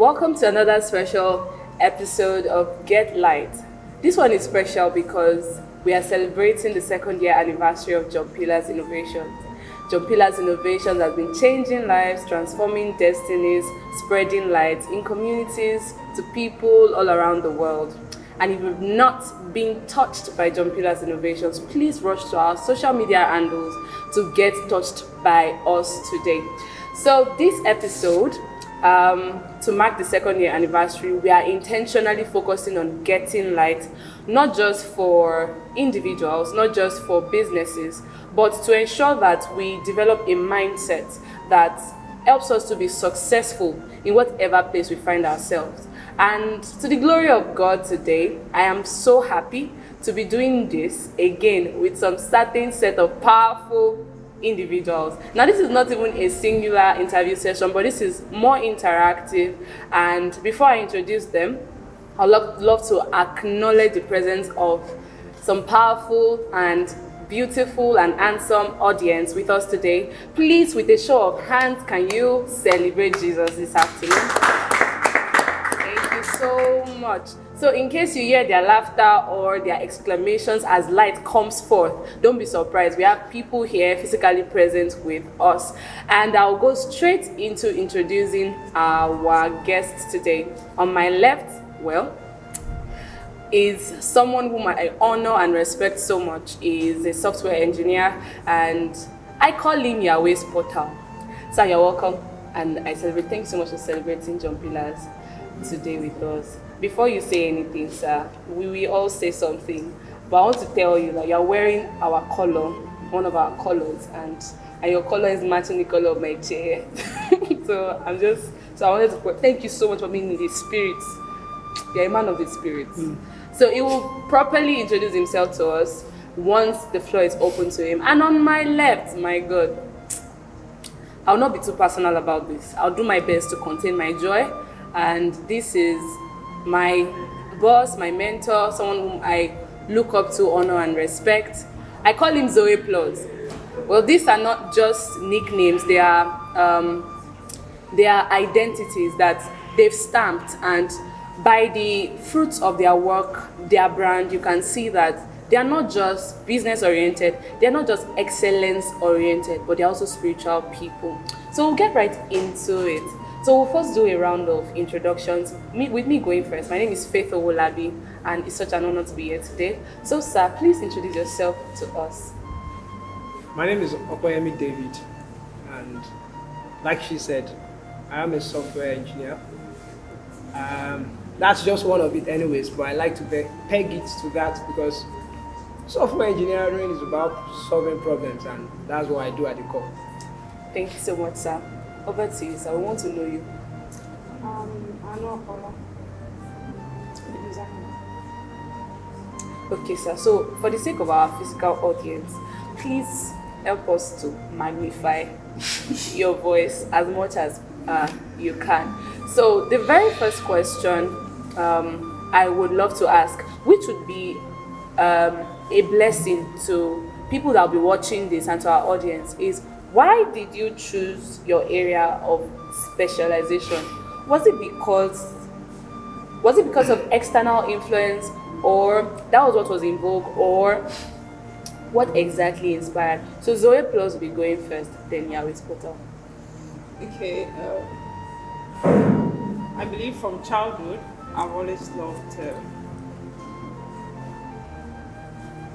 Welcome to another special episode of Get Light. This one is special because we are celebrating the second year anniversary of JOHNPILLARS Innovations. JOHNPILLARS Innovations has been changing lives, transforming destinies, spreading light in communities to people all around the world. And if you've not been touched by JOHNPILLARS Innovations, please rush to our social media handles to get touched by us today. So this episode, to mark the second year anniversary, we are intentionally focusing on getting light, not just for individuals, not just for businesses, but to ensure that we develop a mindset that helps us to be successful in whatever place we find ourselves. And to the glory of God today, I am so happy to be doing this again with some certain set of powerful individuals. Now, this is not even a singular interview session, but this is more interactive. And before I introduce them, I'd love to acknowledge the presence of some powerful and beautiful and handsome audience with us today. Please, with a show of hands, can you celebrate Jesus this afternoon? Thank you so much. So in case you hear their laughter or their exclamations as light comes forth, don't be surprised. We have people here physically present with us. And I'll go straight into introducing our guests today. On my left, is someone whom I honor and respect so much. He is a software engineer, and I call him Yahweh's portal. Sir, you're welcome. And I celebrate. Thanks so much for celebrating JOHNPILLARS today with us. Before you say anything, sir, we will all say something. But I want to tell you that you're wearing our color, one of our colors, and your color is matching the color of my chair. so I wanted to thank you so much for being in the spirit. You're a man of the spirit. So he will properly introduce himself to us once the floor is open to him. And on my left, my God, I'll not be too personal about this. I'll do my best to contain my joy. And this is my boss, my mentor, someone whom I look up to, honor, and respect. I call him Zoe Plus. Well, these are not just nicknames. They are identities that they've stamped, and by the fruits of their work, their brand, you can see that they are not just business-oriented, they are not just excellence-oriented, but they're also spiritual people. So we'll get right into it. So we'll first do a round of introductions. With me going first, my name is Faith Owolabi, and it's such an honor to be here today. So sir, please introduce yourself to us. My name is Opeyemi David, and like she said, I am a software engineer. That's just one of it anyways, but I like to peg it to that because software engineering is about solving problems, and that's what I do at the core. Thank you so much, sir. Over to you, sir. We want to know you. Anuoluwapo. Okay, sir. So, for the sake of our physical audience, please help us to magnify your voice as much as you can. So, the very first question I would love to ask, which would be a blessing to people that will be watching this and to our audience, is why did you choose your area of specialization? Was it because of external influence, or that was what was in vogue, or what exactly inspired? So Zoe Plus will be going first, then Yahweh's portal. Okay. I believe from childhood, I've always loved.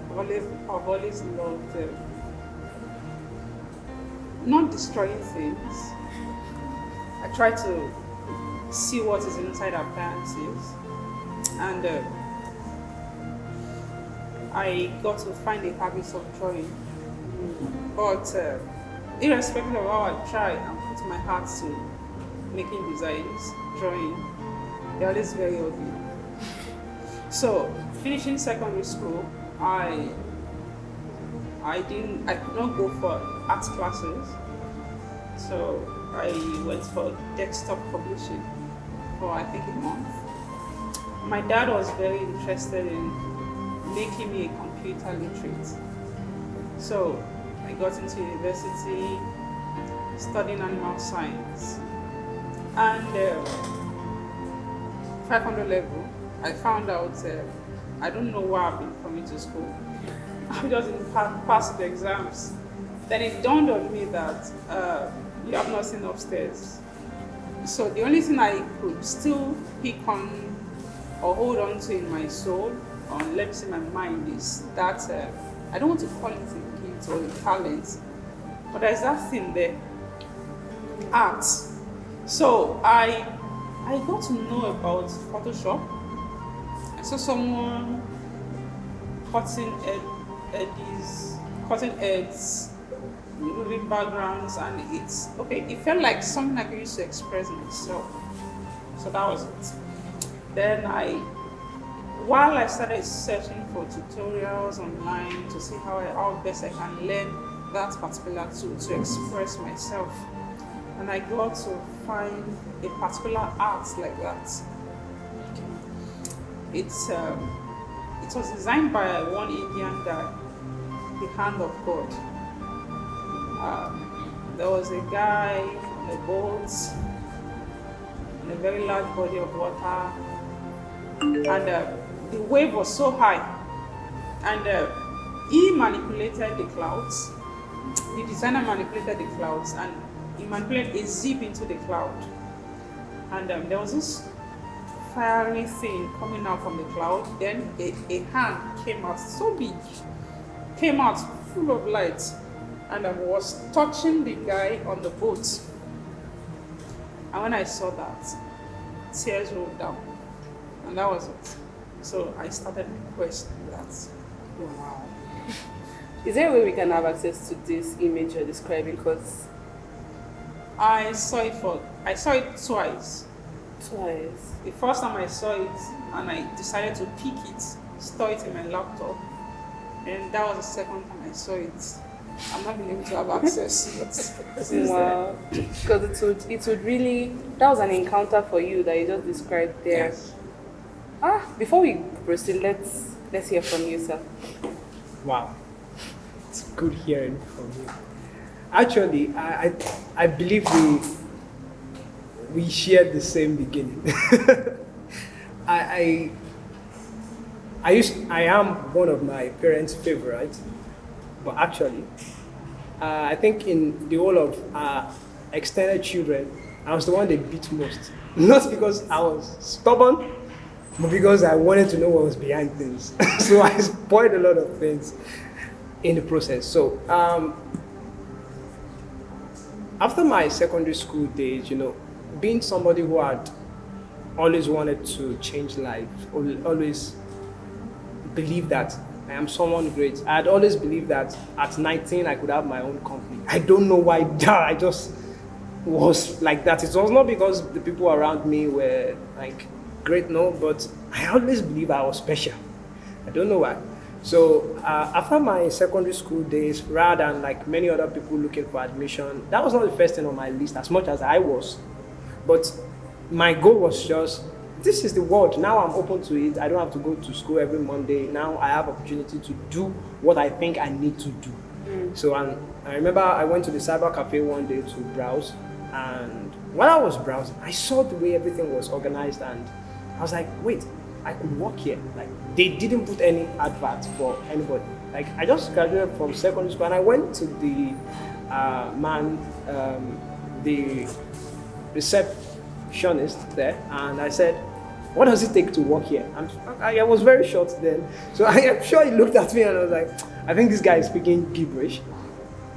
I've always loved. Not destroying things. I try to see what is inside appliances, and I got to find a habit of drawing. But irrespective of how I try and put my heart to making designs, drawing, they're always very ugly. So finishing secondary school, I could not go for art classes, so I went for desktop publishing for I think a month. My dad was very interested in making me a computer literate, so I got into university studying animal science, and 500 level, I found out I don't know why I've been coming to school. I just didn't pass the exams. Then it dawned on me that you have nothing upstairs. So the only thing I could still pick on or hold on to in my soul, or let me say my mind, is that I don't want to call it a gift or a talent, but there's that thing there, art. So I got to know about Photoshop. I saw someone cutting heads, moving backgrounds, and it's okay. It felt like something I could use to express myself. So that was it. Then while I started searching for tutorials online to see how best I can learn that particular tool to express myself, and I got to find a particular art like that. It was designed by one Indian guy, the hand of God. There was a guy on a boat in a very large body of water, and the wave was so high, and he manipulated the clouds. The designer manipulated the clouds, and he manipulated a zip into the cloud, and there was this fiery thing coming out from the cloud. Then a hand came out, so big, came out full of light, and was touching the guy on the boat. And when I saw that, tears rolled down, and that was it. So I started my quest with that. Wow. Is there a way we can have access to this image you're describing? Because I saw it twice. Twice. The first time I saw it, and I decided to pick it, store it in my laptop, and that was the second time I saw it. I'm not being able to have access to it. Wow. Because it would really, that was an encounter for you that you just described there. Yes. Before we proceed, let's hear from you, sir. Wow, it's good hearing from you. Actually, I believe we shared the same beginning. I am one of my parents' favorites, but actually, I think in the whole of extended children, I was the one they beat most. Not because I was stubborn, but because I wanted to know what was behind things. So I spoiled a lot of things in the process. So after my secondary school days, being somebody who had always wanted to change life, always believed that I am someone great. I had always believed that at 19 I could have my own company. I don't know why I just was like that. It was not because the people around me were like great, no, but I always believed I was special. I don't know why. So after my secondary school days, rather than like many other people looking for admission, that was not the first thing on my list as much as I was. But my goal was just, this is the world. Now I'm open to it. I don't have to go to school every Monday. Now I have opportunity to do what I think I need to do. So I remember I went to the cyber cafe one day to browse. And while I was browsing, I saw the way everything was organized. And I was like, wait, I could work here. Like, they didn't put any adverts for anybody. Like, I just graduated from secondary school and I went to the the receptionist there, and I said, what does it take to work here? I was very short then, so I am sure he looked at me and I was like, I think this guy is speaking gibberish.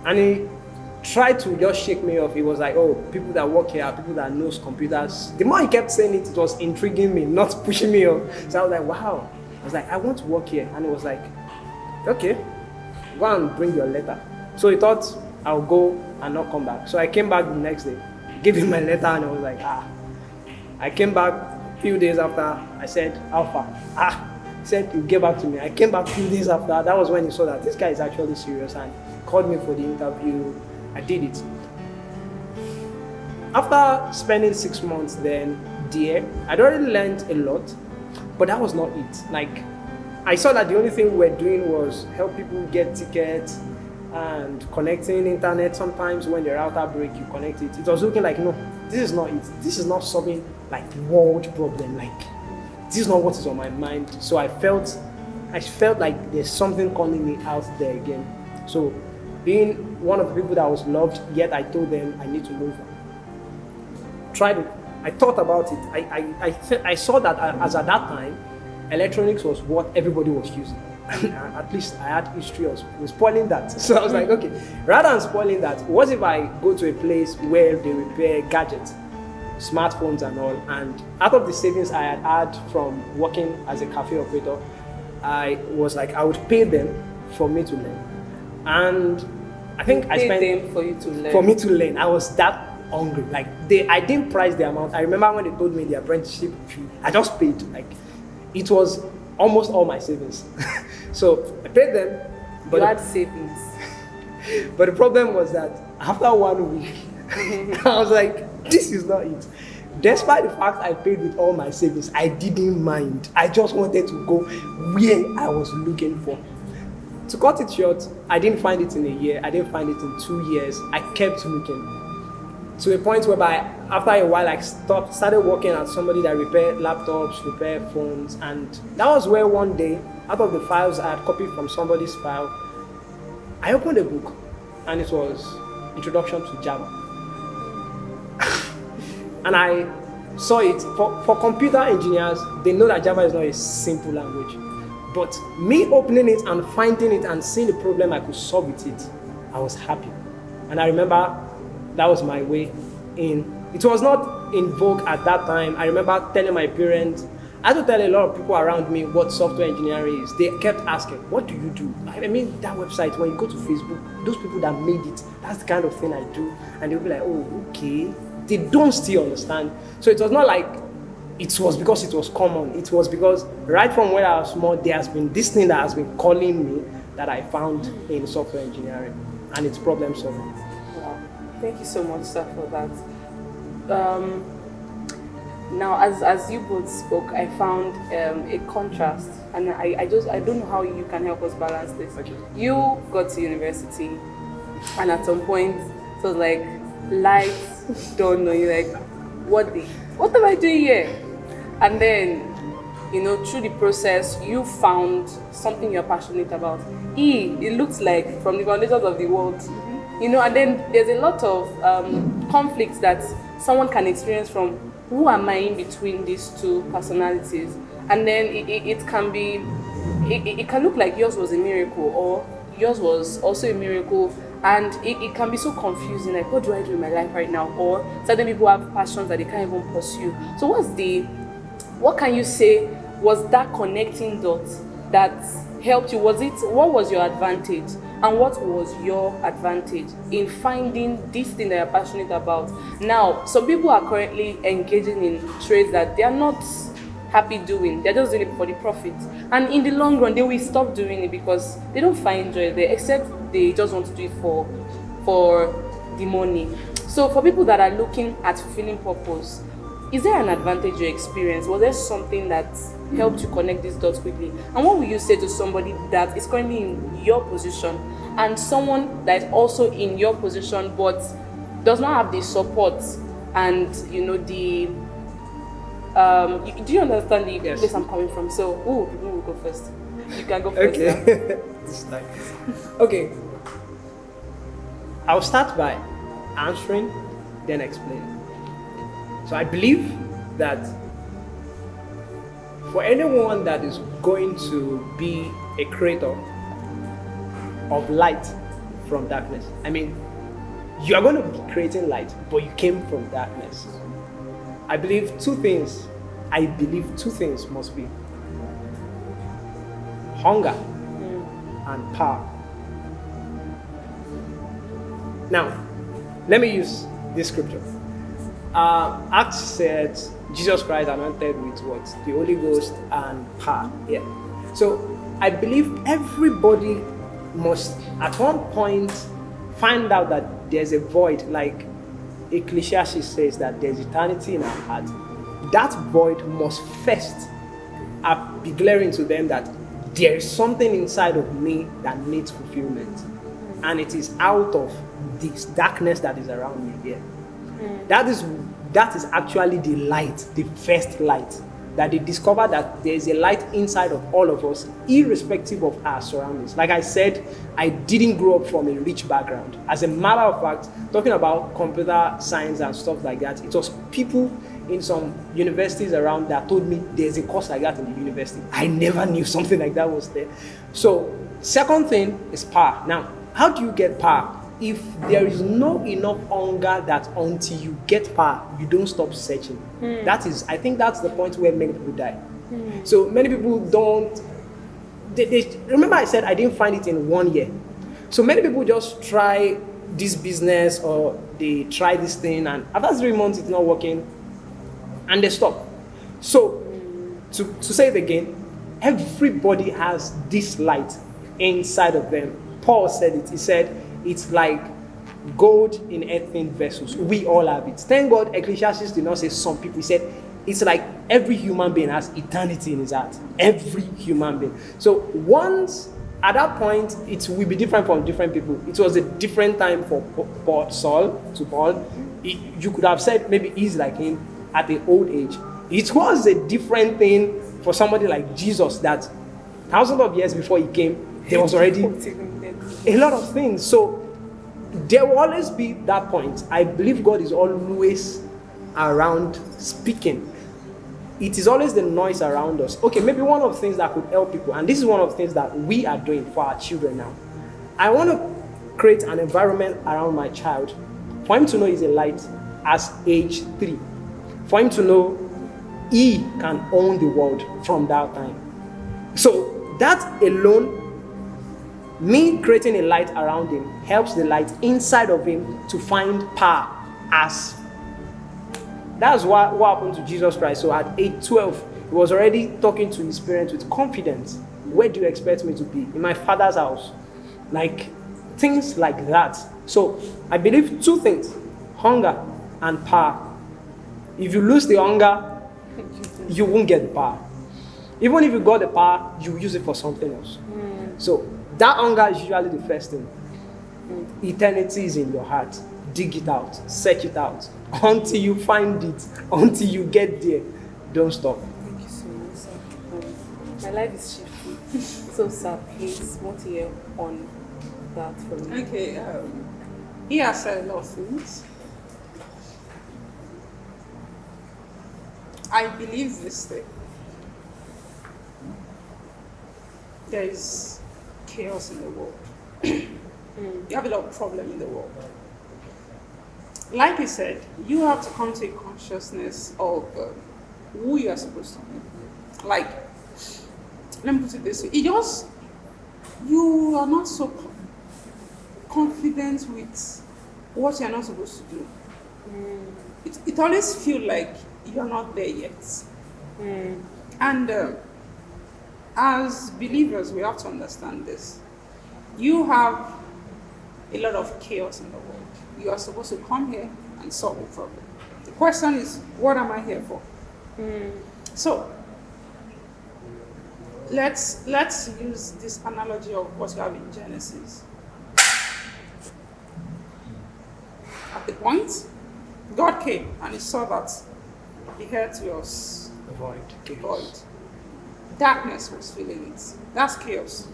And he tried to just shake me off. He was like, oh, people that work here are people that knows computers. The more he kept saying it, it was intriguing me, not pushing me off. So I was like, wow. I was like, I want to work here. And he was like, okay, go and bring your letter. So he thought I'll go and not come back. So I came back the next day, gave him my letter, and I was like, I came back a few days after. I said, Alpha. He said, you get back to me. I came back a few days after. That was when he saw that this guy is actually serious and called me for the interview. I did it. After spending 6 months then there, I'd already learned a lot, but that was not it. Like, I saw that the only thing we were doing was help people get tickets and connecting internet. Sometimes when the router break, you connect it. It was looking like, no, this is not it. This is not solving like world problem. Like, this is not what is on my mind. So I felt like there's something calling me out there again. So being one of the people that was loved, yet I told them I need to move on. I thought about it. I saw that as at that time, electronics was what everybody was using. At least I had history of spoiling that. So I was like, okay, rather than spoiling that, what if I go to a place where they repair gadgets, smartphones and all, and out of the savings I had from working as a cafe operator, I was like, I would pay them for me to learn. And I think I spent them for you to learn. For me to learn. I was that hungry. Like I didn't price the amount. I remember when they told me the apprenticeship fee, I just paid. Like it was almost all my savings. So I paid them. But you had savings. But the problem was that after 1 week, I was like, this is not it. Despite the fact I paid with all my savings, I didn't mind. I just wanted to go where I was looking for. To cut it short, I didn't find it in a year. I didn't find it in 2 years. I kept looking. To a point whereby after a while I started working at somebody that repaired laptops, repaired phones, and that was where one day, out of the files I had copied from somebody's file, I opened a book and it was Introduction to Java. And I saw it. For computer engineers, they know that Java is not a simple language. But me opening it and finding it and seeing the problem I could solve with it, I was happy. And I remember that was my way in. It was not in vogue at that time. I remember telling my parents, I had to tell a lot of people around me what software engineering is. They kept asking, what do you do? I mean, that website, when you go to Facebook, those people that made it, that's the kind of thing I do. And they'll be like, oh, okay. They don't still understand. So it was not like it was because it was common. It was because right from when I was small, there has been this thing that has been calling me that I found in software engineering, and it's problem solving. Wow. Thank you so much, sir, for that. Now, as you both spoke, I found a contrast, and I don't know how you can help us balance this. Okay. You got to university, and at some point, it was like lights dawned on you, like, what am I doing here? And then, through the process, you found something you're passionate about. It looks like from the foundations of the world, and then there's a lot of conflicts that someone can experience from who am I in between these two personalities, and then it can be, it can look like yours was a miracle or yours was also a miracle, and it can be so confusing, like, what do I do in my life right now? Or certain people have passions that they can't even pursue. So what can you say was that connecting dot that helped you? What was your advantage, and what was your advantage in finding this thing that you're passionate about? Now, some people are currently engaging in trades that they are not happy doing. They're just doing it for the profit, and in the long run they will stop doing it because they don't find joy there, except they just want to do it for the money. So for people that are looking at fulfilling purpose, is there an advantage you experienced? Was there something that helped you connect these dots quickly? And what will you say to somebody that is currently in your position and someone that is also in your position but does not have the support and do you understand the place I'm coming from? So who will go first? You can go first. Okay. Okay. I'll start by answering, then explaining. So I believe that for anyone that is going to be a creator of light from darkness, I mean, you are going to be creating light, but you came from darkness. I believe two things must be hunger and power. Now, let me use this scripture. Acts said Jesus Christ anointed with what? The Holy Ghost and power. Yeah. So I believe everybody must at one point find out that there's a void, like Ecclesiastes says that there's eternity in our heart. That void must first be glaring to them that there is something inside of me that needs fulfillment, and it is out of this darkness that is around me here. That is actually the light, the first light that they discover that there is a light inside of all of us, irrespective of our surroundings. Like I said, I didn't grow up from a rich background. As a matter of fact, talking about computer science and stuff like that, it was people in some universities around that told me there's a course like that in the university. I never knew something like that was there. So, second thing is power. Now, how do you get power? If there is no enough hunger that until you get power, you don't stop searching. I think that's the point where many people die. So many people don't, remember I said I didn't find it in 1 year. So many people just try this business or they try this thing and after 3 months it's not working and they stop. So to say it again, everybody has this light inside of them. Paul said it, he said, it's like gold in earthen vessels. We all have it. Thank God Ecclesiastes did not say some people. He said it's like every human being has eternity in his heart. Every human being. So once at that point, it will be different from different people. It was a different time for Saul. You could have said maybe he's like him at the old age. It was a different thing for somebody like Jesus that thousands of years before he came, there was already a lot of things. So there will always be that point. I believe God is always around speaking. It is always the noise around us. Okay, maybe one of the things that could help people, and this is one of the things that we are doing for our children now. I want to create an environment around my child for him to know he's a light as age 3. For him to know he can own the world from that time. So that alone, me creating a light around him helps the light inside of him to find power. That's what happened to Jesus Christ. So at age 12, he was already talking to his parents with confidence. Where do you expect me to be? In my father's house. Like things like that. So I believe 2 things, hunger and power. If you lose the hunger, you won't get the power. Even if you got the power, you use it for something else. So that hunger is usually the first thing. Eternity is in your heart. Dig it out. Search it out. Until you find it. Until you get there. Don't stop. Thank you so much, sir. My life is shifting. So, sir, please, want to hear on that from me? Okay, he has said a lot of things. I believe this thing. There is chaos in the world. You have a lot of problem in the world. Like I said, you have to come to a consciousness of who you are supposed to be. Like, let me put it this way. You are not so confident with what you are not supposed to do. It always feels like you are not there yet. And as believers, we have to understand this. You have a lot of chaos in the world. You are supposed to come here and solve the problem. The question is, what am I here for? So, let's use this analogy of what you have in Genesis. At the point, God came and he saw that the earth was void. Darkness was filling it. That's chaos.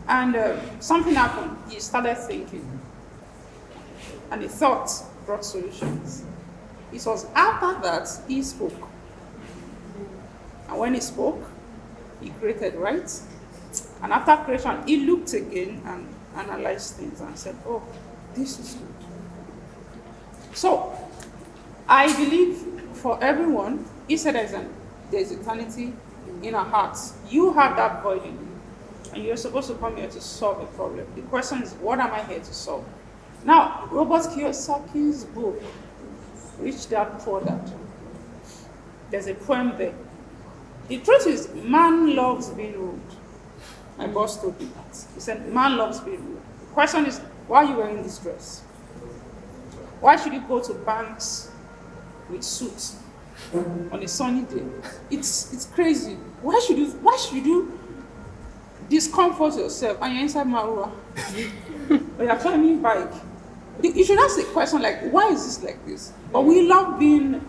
And something happened. He started thinking. And the thought brought solutions. It was after that he spoke. And when he spoke, he created, right? And after creation, he looked again and analyzed things and said, oh, this is good. So, I believe for everyone, he said there's eternity in our hearts. You have that void in you. And you're supposed to come here to solve a problem. The question is, what am I here to solve? Now, Robert Kiyosaki's book, Rich Dad Poor Dad. There's a poem there. The truth is, man loves being ruled. My boss told me that. He said, man loves being ruled. The question is, why are you wearing this dress? Why should you go to banks with suits on a sunny day? It's crazy. Why should you discomfort yourself and you're inside Marua? Or you're climbing bike? You should ask the question like, why is this like this? But we love being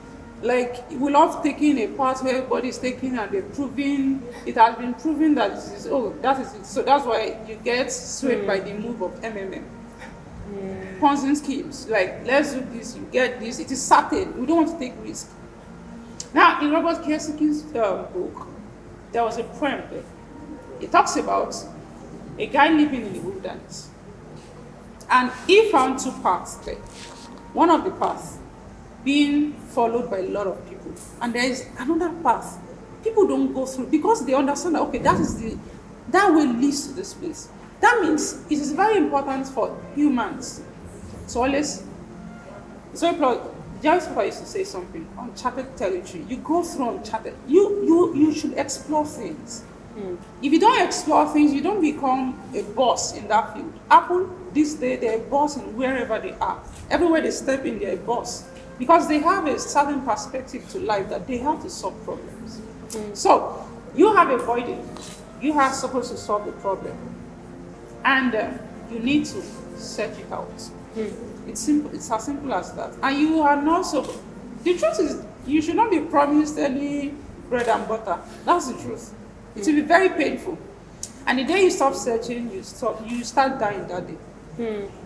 Like, we love taking a part where everybody is taking and they're proving, it has been proven that this is, oh, that is it. So that's why you get swayed by the move of MMM. Ponzi schemes, like, let's do this, you get this, it is certain, we don't want to take risk. Now, in Robert Kiyosaki's book, there was a poem there. It talks about a guy living in the wilderness. And he found two paths there. One of the paths being followed by a lot of people. And there is another path. People don't go through because they understand that, okay, that way leads to this place. That means it is very important for humans to always, Jarvis Papa used to say something, uncharted territory. You go through uncharted, you should explore things. If you don't explore things, you don't become a boss in that field. Apple, this day, they're a boss in wherever they are. Everywhere they step in, they're a boss. Because they have a certain perspective to life that they have to solve problems. So, you have a burden. You are supposed to solve the problem. And you need to search it out. It's simple. It's as simple as that. And you are not so... The truth is, you should not be promised any bread and butter. That's the truth. It will be very painful. And the day you stop searching, you start dying that day.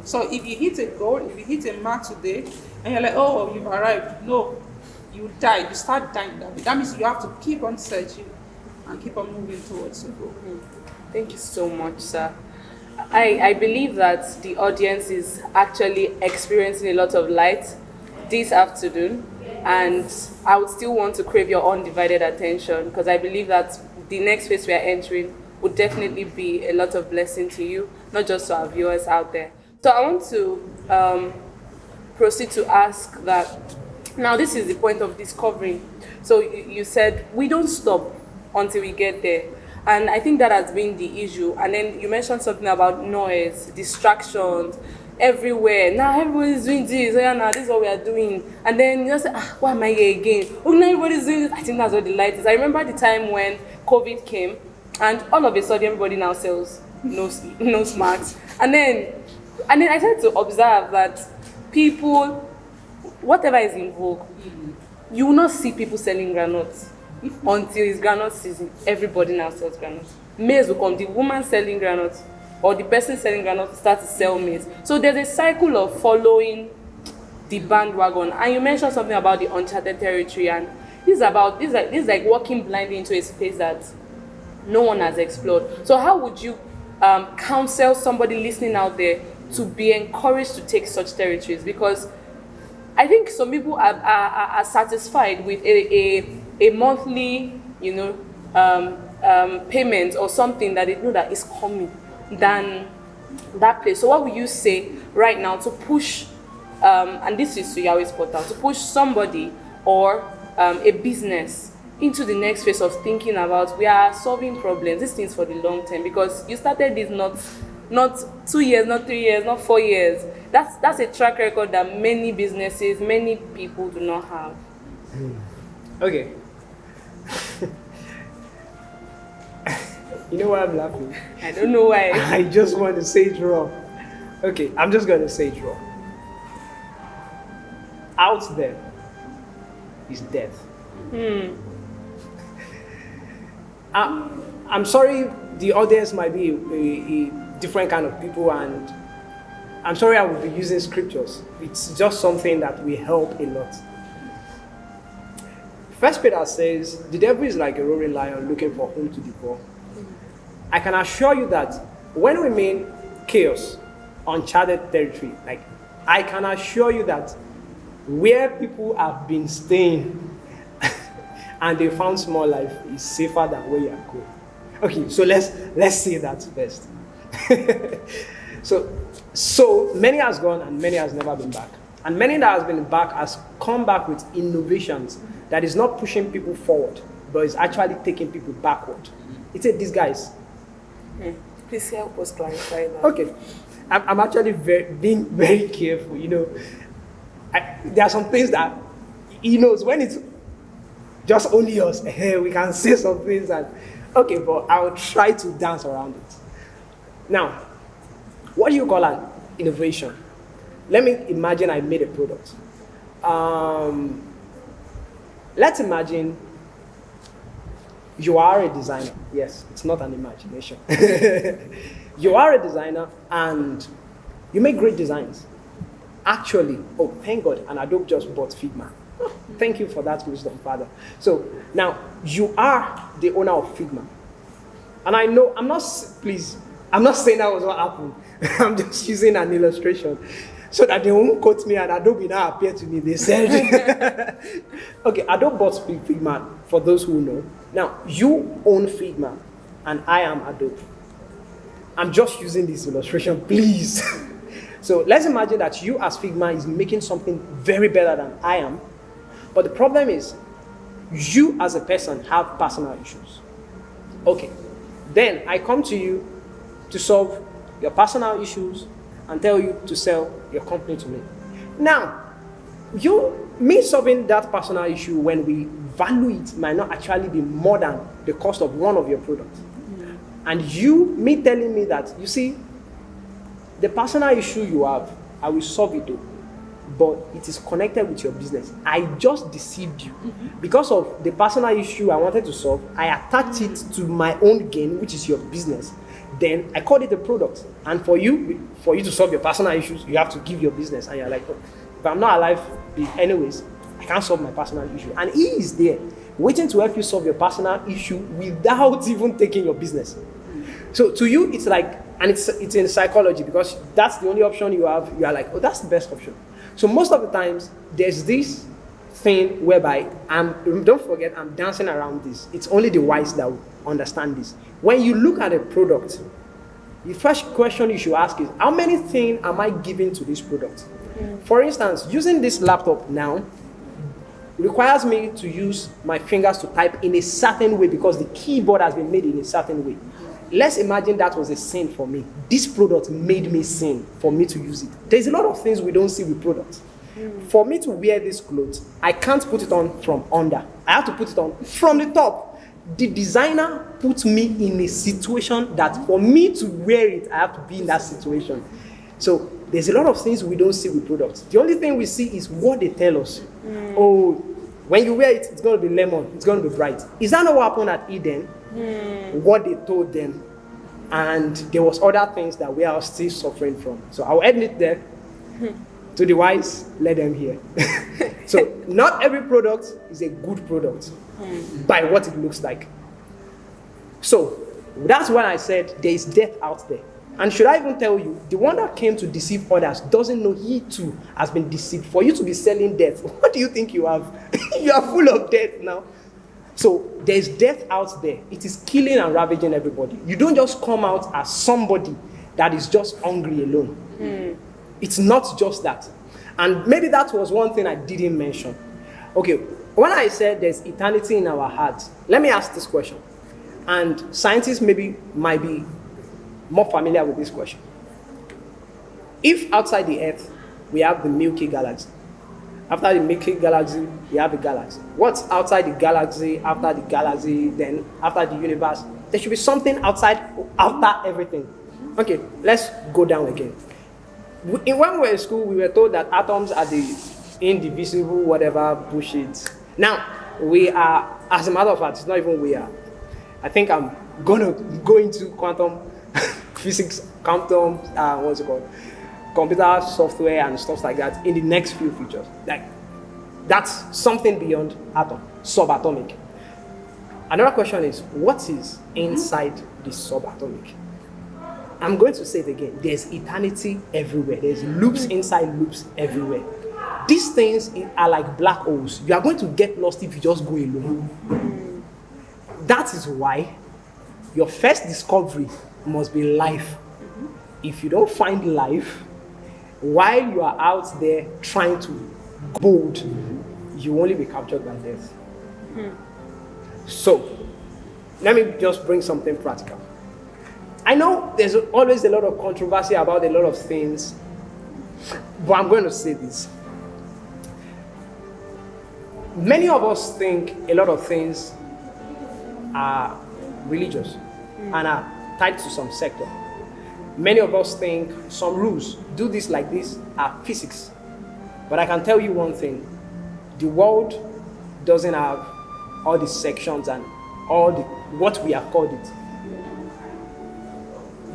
So if you hit a goal, if you hit a mark today, and you're like, oh, you've arrived. No, you die. You start dying that day. That means you have to keep on searching and keep on moving towards the goal. Thank you so much, sir. I believe that the audience is actually experiencing a lot of light this afternoon, and I would still want to crave your undivided attention because I believe that the next phase we are entering would definitely be a lot of blessing to you, not just to our viewers out there. So I want to proceed to ask that, now this is the point of discovering. So you said we don't stop until we get there. And I think that has been the issue. And then you mentioned something about noise, distractions, everywhere. Now everybody's doing this. Oh yeah, now this is what we are doing. And then you just say, why am I here again? Oh, now everybody's doing this. I think that's what the light is. I remember the time when COVID came, and all of a sudden everybody now sells nose masks. And then I started to observe that people, whatever is in vogue, you will not see people selling granules until it's granite season. Everybody now sells granules. Maize will come, the woman selling granules or the person selling granules start to sell maize. So there's a cycle of following the bandwagon. And you mentioned something about the uncharted territory, and this is like walking blindly into a space that no one has explored. So how would you counsel somebody listening out there to be encouraged to take such territories? Because I think some people are satisfied with a monthly, payment or something that they know that is coming than that place. So what would you say right now to push, and this is to Yahweh's portal, to push somebody or a business into the next phase of thinking about, we are solving problems, these things for the long term, because you started this not 2 years, not 3 years, not 4 years. That's a track record that many businesses, many people do not have. Okay. You know why I'm laughing? I don't know why. I just want to say it raw. Okay, I'm just going to say it raw. Out there is death. I'm sorry, the audience might be a different kind of people, and I'm sorry I will be using scriptures. It's just something that will help a lot. First Peter says, the devil is like a roaring lion looking for whom to devour. I can assure you that when we mean chaos, uncharted territory, like, I can assure you that where people have been staying and they found small life is safer than where you are going. Okay, so let's say that first. So many has gone and many has never been back. And many that has been back has come back with innovations that is not pushing people forward, but is actually taking people backward. It's a disguise. Please help us clarify that. Okay, I'm actually being very careful. There are some things that he knows when it's just only us. We can say some things and okay, but I'll try to dance around it. Now, what do you call an innovation? Let me imagine I made a product. let's imagine you are a designer. Yes, it's not an imagination. You are a designer and you make great designs. Actually, oh, thank God, and Adobe just bought Figma. Thank you for that wisdom, Father. So now you are the owner of Figma. And I know, I'm not saying that was what happened. I'm just using an illustration so that they won't quote me and Adobe now appear to me. They said, okay, Adobe bought Figma for those who know. Now, you own Figma and I am Adobe. I'm just using this illustration, please. So let's imagine that you as Figma is making something very better than I am. But the problem is, you as a person have personal issues. Okay, then I come to you to solve your personal issues and tell you to sell your company to me. Now, me solving that personal issue when we value it might not actually be more than the cost of one of your products. And me telling me that, you see, the personal issue you have, I will solve it though, but it is connected with your business. I just deceived you. Because of the personal issue I wanted to solve, I attached it to my own gain, which is your business. Then I called it a product. And for you to solve your personal issues, you have to give your business. And you're like, oh, if I'm not alive anyways, I can't solve my personal issue. And he is there, waiting to help you solve your personal issue without even taking your business. So to you, it's like, and it's in psychology, because that's the only option you have. You are like, oh, that's the best option. So most of the times, there's this thing whereby, don't forget, I'm dancing around this. It's only the wise that will understand this. When you look at a product, the first question you should ask is, how many things am I giving to this product? For instance, using this laptop now requires me to use my fingers to type in a certain way because the keyboard has been made in a certain way. Let's imagine that was a sin for me. This product made me sin for me to use it. There's a lot of things we don't see with products. For me to wear this clothes, I can't put it on from under. I have to put it on from the top. The designer put me in a situation that for me to wear it, I have to be in that situation. So there's a lot of things we don't see with products. The only thing we see is what they tell us. Oh, when you wear it, it's going to be lemon. It's going to be bright. Is that not what happened at Eden? What they told them. And there was other things that we are still suffering from. So I'll end it there. To the wise, let them hear. So not every product is a good product by what it looks like. So that's when I said there is death out there. And should I even tell you, the one that came to deceive others doesn't know he too has been deceived. For you to be selling death, what do you think you have? You are full of death now. So there's death out there. It is killing and ravaging everybody. You don't just come out as somebody that is just hungry alone. It's not just that. And maybe that was one thing I didn't mention. Okay, when I said there's eternity in our hearts, let me ask this question. And scientists might be more familiar with this question. If outside the Earth, we have the Milky Galaxy. After the Milky Galaxy, we have the galaxy. What's outside the galaxy, after the galaxy, then after the universe? There should be something outside, after everything. Okay, let's go down again. When we were in school, we were told that atoms are the indivisible, whatever bullshit. Now, we are, as a matter of fact, it's not even we are. I think I'm going to go into quantum physics, quantum, what's it called? Computer software and stuff like that in the next few features. Like, that's something beyond atom, subatomic. Another question is, what is inside the subatomic? I'm going to say it again. There's eternity everywhere. There's loops inside loops everywhere. These things are like black holes. You are going to get lost if you just go alone. That is why your first discovery must be life. If you don't find life, while you are out there trying to go bold, you will only be captured by death. So, let me just bring something practical. I know there's always a lot of controversy about a lot of things, but I'm going to say this. Many of us think a lot of things are religious and are tied to some sector. Many of us think some rules, do this like this, are physics. But I can tell you one thing. The world doesn't have all the sections and all the what we have called it.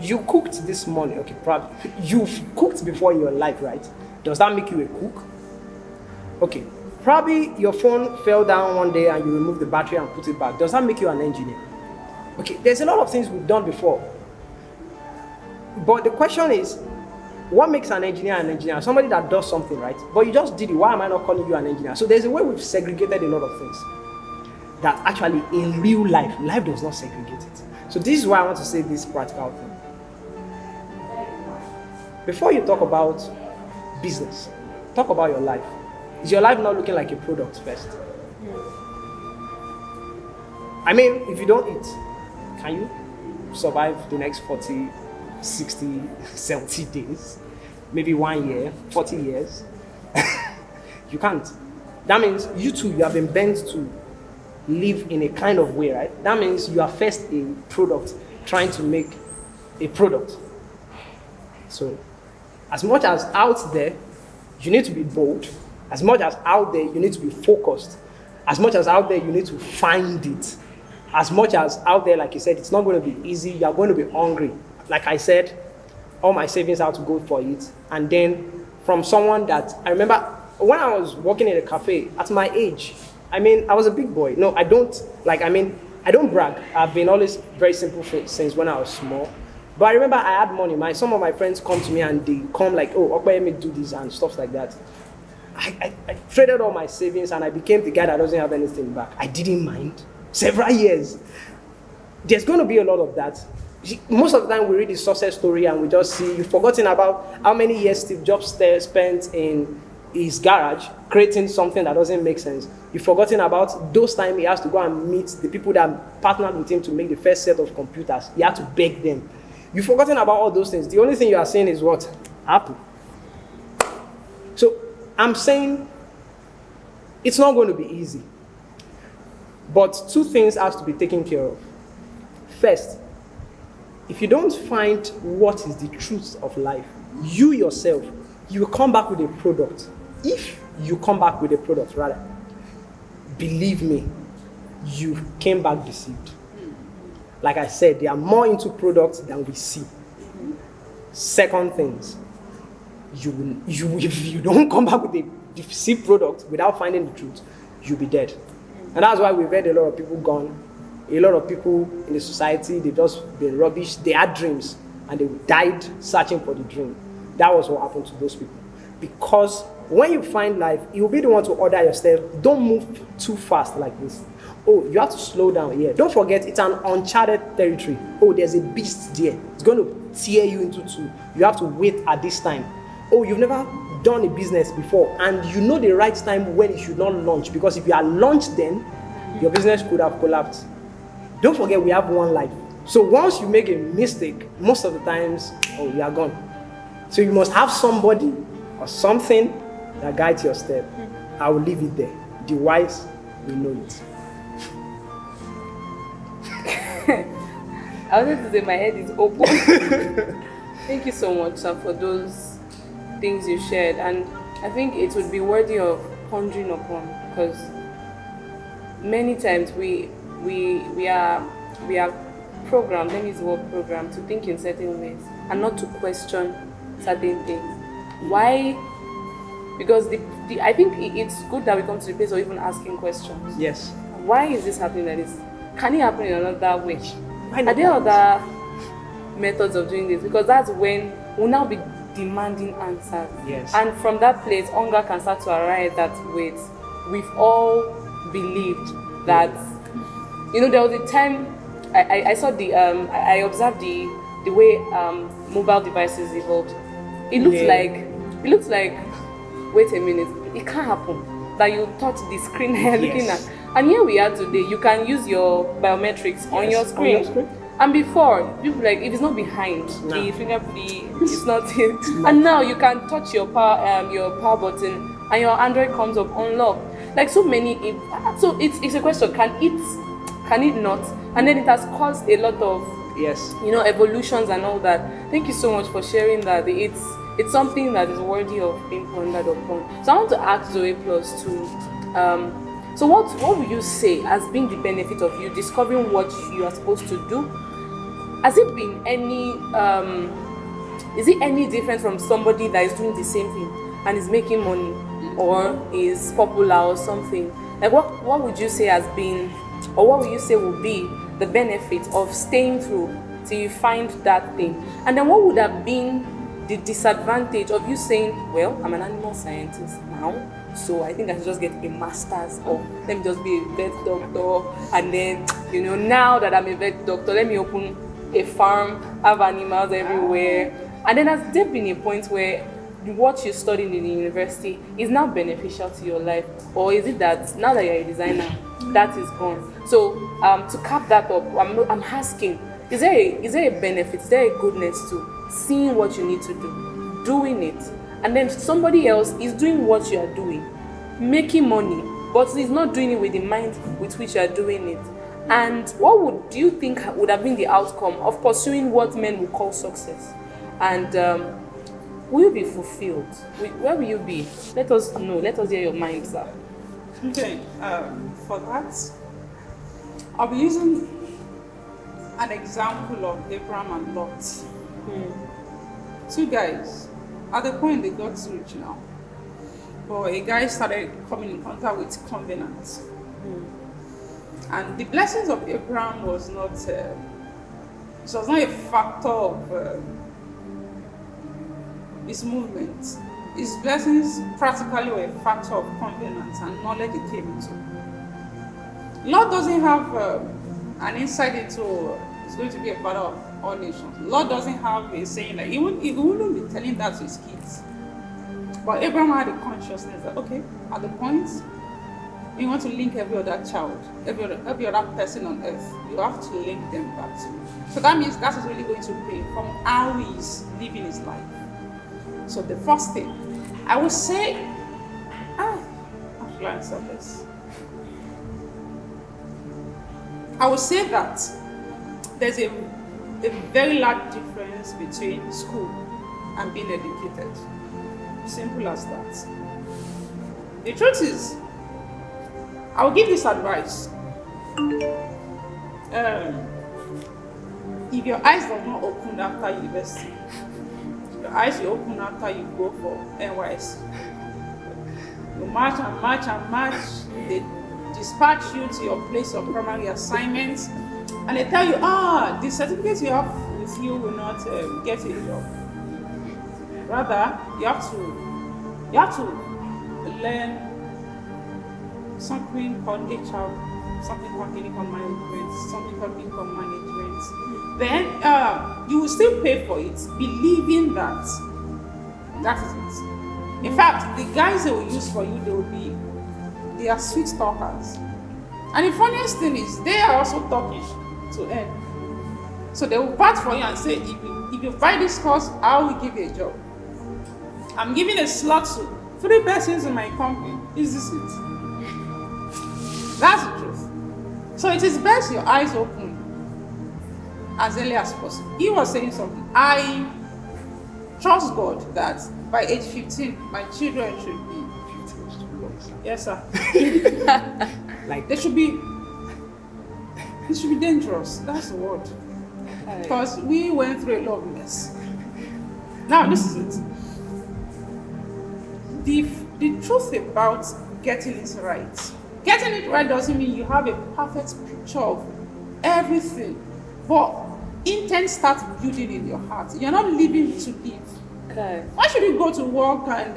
You cooked this morning, okay, probably you've cooked before in your life, right? Does that make you a cook? Okay, probably your phone fell down one day and you removed the battery and put it back. Does that make you an engineer? Okay, there's a lot of things we've done before. But the question is, what makes an engineer an engineer? Somebody that does something, right? But you just did it. Why am I not calling you an engineer? So there's a way we've segregated a lot of things that actually in real life, life does not segregate it. So this is why I want to say this practical thing. Before you talk about business, talk about your life. Is your life not looking like a product first? I mean, if you don't eat, can you survive the next 40, 60, 70 days? Maybe 1 year, 40 years? You can't. That means you too, you have been bent to live in a kind of way, right? That means you are first a product trying to make a product. So, as much as out there, you need to be bold. As much as out there, you need to be focused. As much as out there, you need to find it. As much as out there, like you said, it's not going to be easy. You are going to be hungry. Like I said, all my savings had to go for it. And then from someone that, I remember when I was working in a cafe at my age, I mean, I was a big boy. No, I don't brag. I've been always very simple since when I was small. But I remember I had money. Some of my friends come to me and they come like, oh, Opeyemi do this and stuff like that. I traded all my savings and I became the guy that doesn't have anything back. I didn't mind. Several years. There's going to be a lot of that. Most of the time we read the success story and we just see, you've forgotten about how many years Steve Jobs spent in his garage creating something that doesn't make sense. You've forgotten about those times he has to go and meet the people that partnered with him to make the first set of computers. He had to beg them. You've forgotten about all those things. The only thing you are saying is what? Apple. So I'm saying it's not going to be easy. But two things have to be taken care of. First, if you don't find what is the truth of life, you yourself, you will come back with a product. If you come back with a product, rather, believe me, you came back deceived. Like I said, they are more into products than we see. Second things, if you don't come back with a deceived product without finding the truth, you'll be dead. And that's why we've heard a lot of people gone. A lot of people in the society, they've just been rubbish. They had dreams and they died searching for the dream. That was what happened to those people. Because when you find life, you'll be the one to order your step. Don't move too fast like this. Oh, you have to slow down here. Don't forget, it's an uncharted territory. Oh, there's a beast there. It's going to tear you into two. You have to wait at this time. Oh, you've never done a business before and you know the right time when you should not launch, because if you are launched then, your business could have collapsed. Don't forget, we have one life. So once you make a mistake, most of the times, oh, you are gone. So you must have somebody or something that guides your step. I will leave it there. The wise will know it. I wanted to say my head is open. Thank you so much, sir, for those things you shared. And I think it would be worthy of pondering upon, because many times we are programmed, let me use the word programmed, to think in certain ways and not to question certain things. Why? Because I think it's good that we come to the place of even asking questions. Yes. Why is this happening like this? Can it happen in another way? Why Are not? there other methods of doing this? Because that's when we'll now be demanding answers. Yes. And from that place, hunger can start to arise that, wait, we've all believed that, you know, there was a time I saw I observed the way mobile devices evolved. It looks like, wait a minute, it can't happen that you touch the screen you're looking at. And here we are today, you can use your biometrics on your screen. And before, people like, if it's not behind the fingerprint, it's not it. And now you can touch your power button and your Android comes up unlocked. Like so many, so it's a question, can it not? And then it has caused a lot of evolutions and all that. Thank you so much for sharing that. It's something that is worthy of being pondered upon. So I want to ask Zoe Plus too. So what would you say has been the benefit of you discovering what you are supposed to do? Has it been any is it any different from somebody that is doing the same thing and is making money or is popular or something? Like what would you say has been, or what would you say will be the benefit of staying through till you find that thing? And then what would have been the disadvantage of you saying, well, I'm an animal scientist now, so I think I should just get a master's, or let me just be a vet doctor, and then, now that I'm a vet doctor, let me open a farm, have animals everywhere. And then has there been a point where what you studied in the university is now beneficial to your life, or is it that now that you're a designer, that is gone? So to cap that up, I'm asking, is there a benefit, is there a goodness to seeing what you need to do, doing it, and then somebody else is doing what you are doing, making money, but is not doing it with the mind with which you are doing it? And what do you think would have been the outcome of pursuing what men would call success? And will you be fulfilled? Where will you be? Let us know. Let us hear your mind, sir. Okay, for that, I'll be using an example of Abraham and Lot. Two guys, at the point they got rich now, but a guy started coming in contact with covenant. And the blessings of Abraham was not a factor of his movement. His blessings practically were a factor of covenant and knowledge he came into. Lot doesn't have an insight into he's going to be a father of all nations. Lot doesn't have a saying like he wouldn't be telling that to his kids. But Abraham had a consciousness that okay, at the point you want to link every other child, every other person on earth, you have to link them back to you. So that means that is really going to pay from how he is living his life. So the first thing, I would say, I would say that there's a very large difference between school and being educated. Simple as that. The truth is, I will give this advice. If your eyes do not open after university, your eyes will open after you go for NYS. You march and march and march. They dispatch you to your place of primary assignment, and they tell you, the certificate you have with you will not get a job. Rather, you have to learn something called HR, something called clinical management, something called income management. Then you will still pay for it, believing that is it. In fact, the guys they will use for you, they are sweet talkers. And the funniest thing is, they are also talking to earn. So they will bat for you and say, if you buy this course, I will give you a job. I'm giving a slot to 3 persons in my company. Is this it? That's the truth. So it is best your eyes open as early as possible. He was saying something. I trust God that by age 15, my children should be. Yes, sir. Like It should be dangerous. That's the word. Because we went through a lot of mess. Now, this is it. The truth about getting it right. Getting it right doesn't mean you have a perfect picture of everything. But intent starts building in your heart. You're not living to live. Okay. Why should you go to work and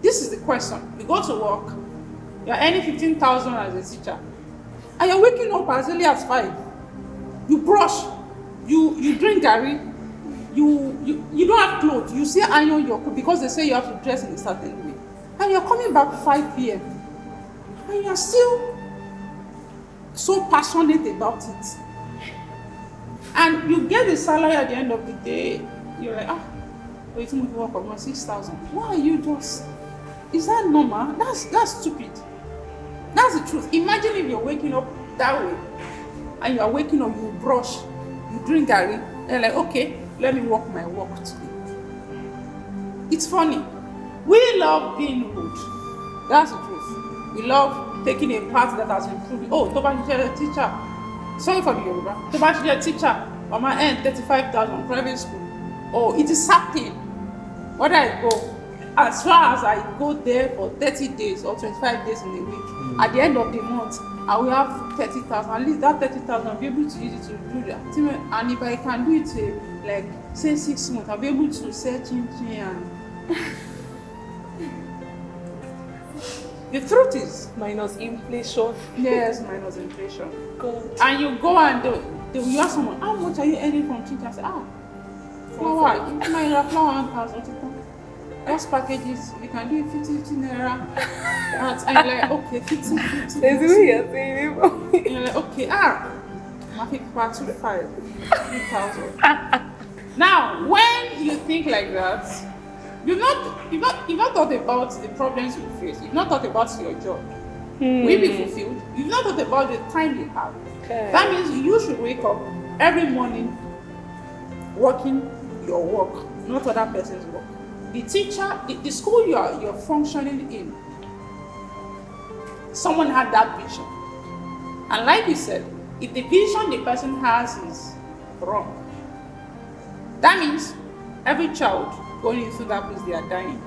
this is the question. You go to work, you're earning 15,000 as a teacher, and you're waking up as early as 5. You brush, you drink garri, you don't have clothes. You say iron your clothes because they say you have to dress in a certain way, and you're coming back 5 p.m. and you're still so passionate about it, and you get the salary at the end of the day. You're like, wait till we work on 6,000. Why are you just? Is that normal? That's stupid. That's the truth. Imagine if you're waking up that way, and you are waking up, you brush, you drink garri, and you're like, okay, let me walk my walk today. It's funny. We love being rude. That's the truth. We love taking a path that has improved. Oh, tó bá ṣiṣẹ́ teacher. Sorry for the Yoruba. Tó bá ṣiṣẹ́ teacher, on my end 35,000 private school. Oh, it is certain. Whether I go, as far as I go there for 30 days or 25 days in a week, at the end of the month, I will have 30,000. At least that 30,000, I'll be able to use it to do that. And if I can do it, like say 6 months, I'll be able to sell chin and. The truth is, Minus inflation. yes, minus inflation. God. And you go and they will ask someone, how much are you earning from chin? I say, flour, you might flour 1,000. Just packages, you can do it 50 naira. And I'm like, okay, 50. That's the way you're saying it. And you're like, okay, my people are 3,000. Now, when you think like that, you've not thought about the problems you face. You've not thought about your job. Will you be fulfilled? You've not thought about the time you have. Okay. That means you should wake up every morning working your work, not other person's work. The teacher, the school you're functioning in, someone had that vision. And like you said, if the vision the person has is wrong, that means every child going into that place, they are dying.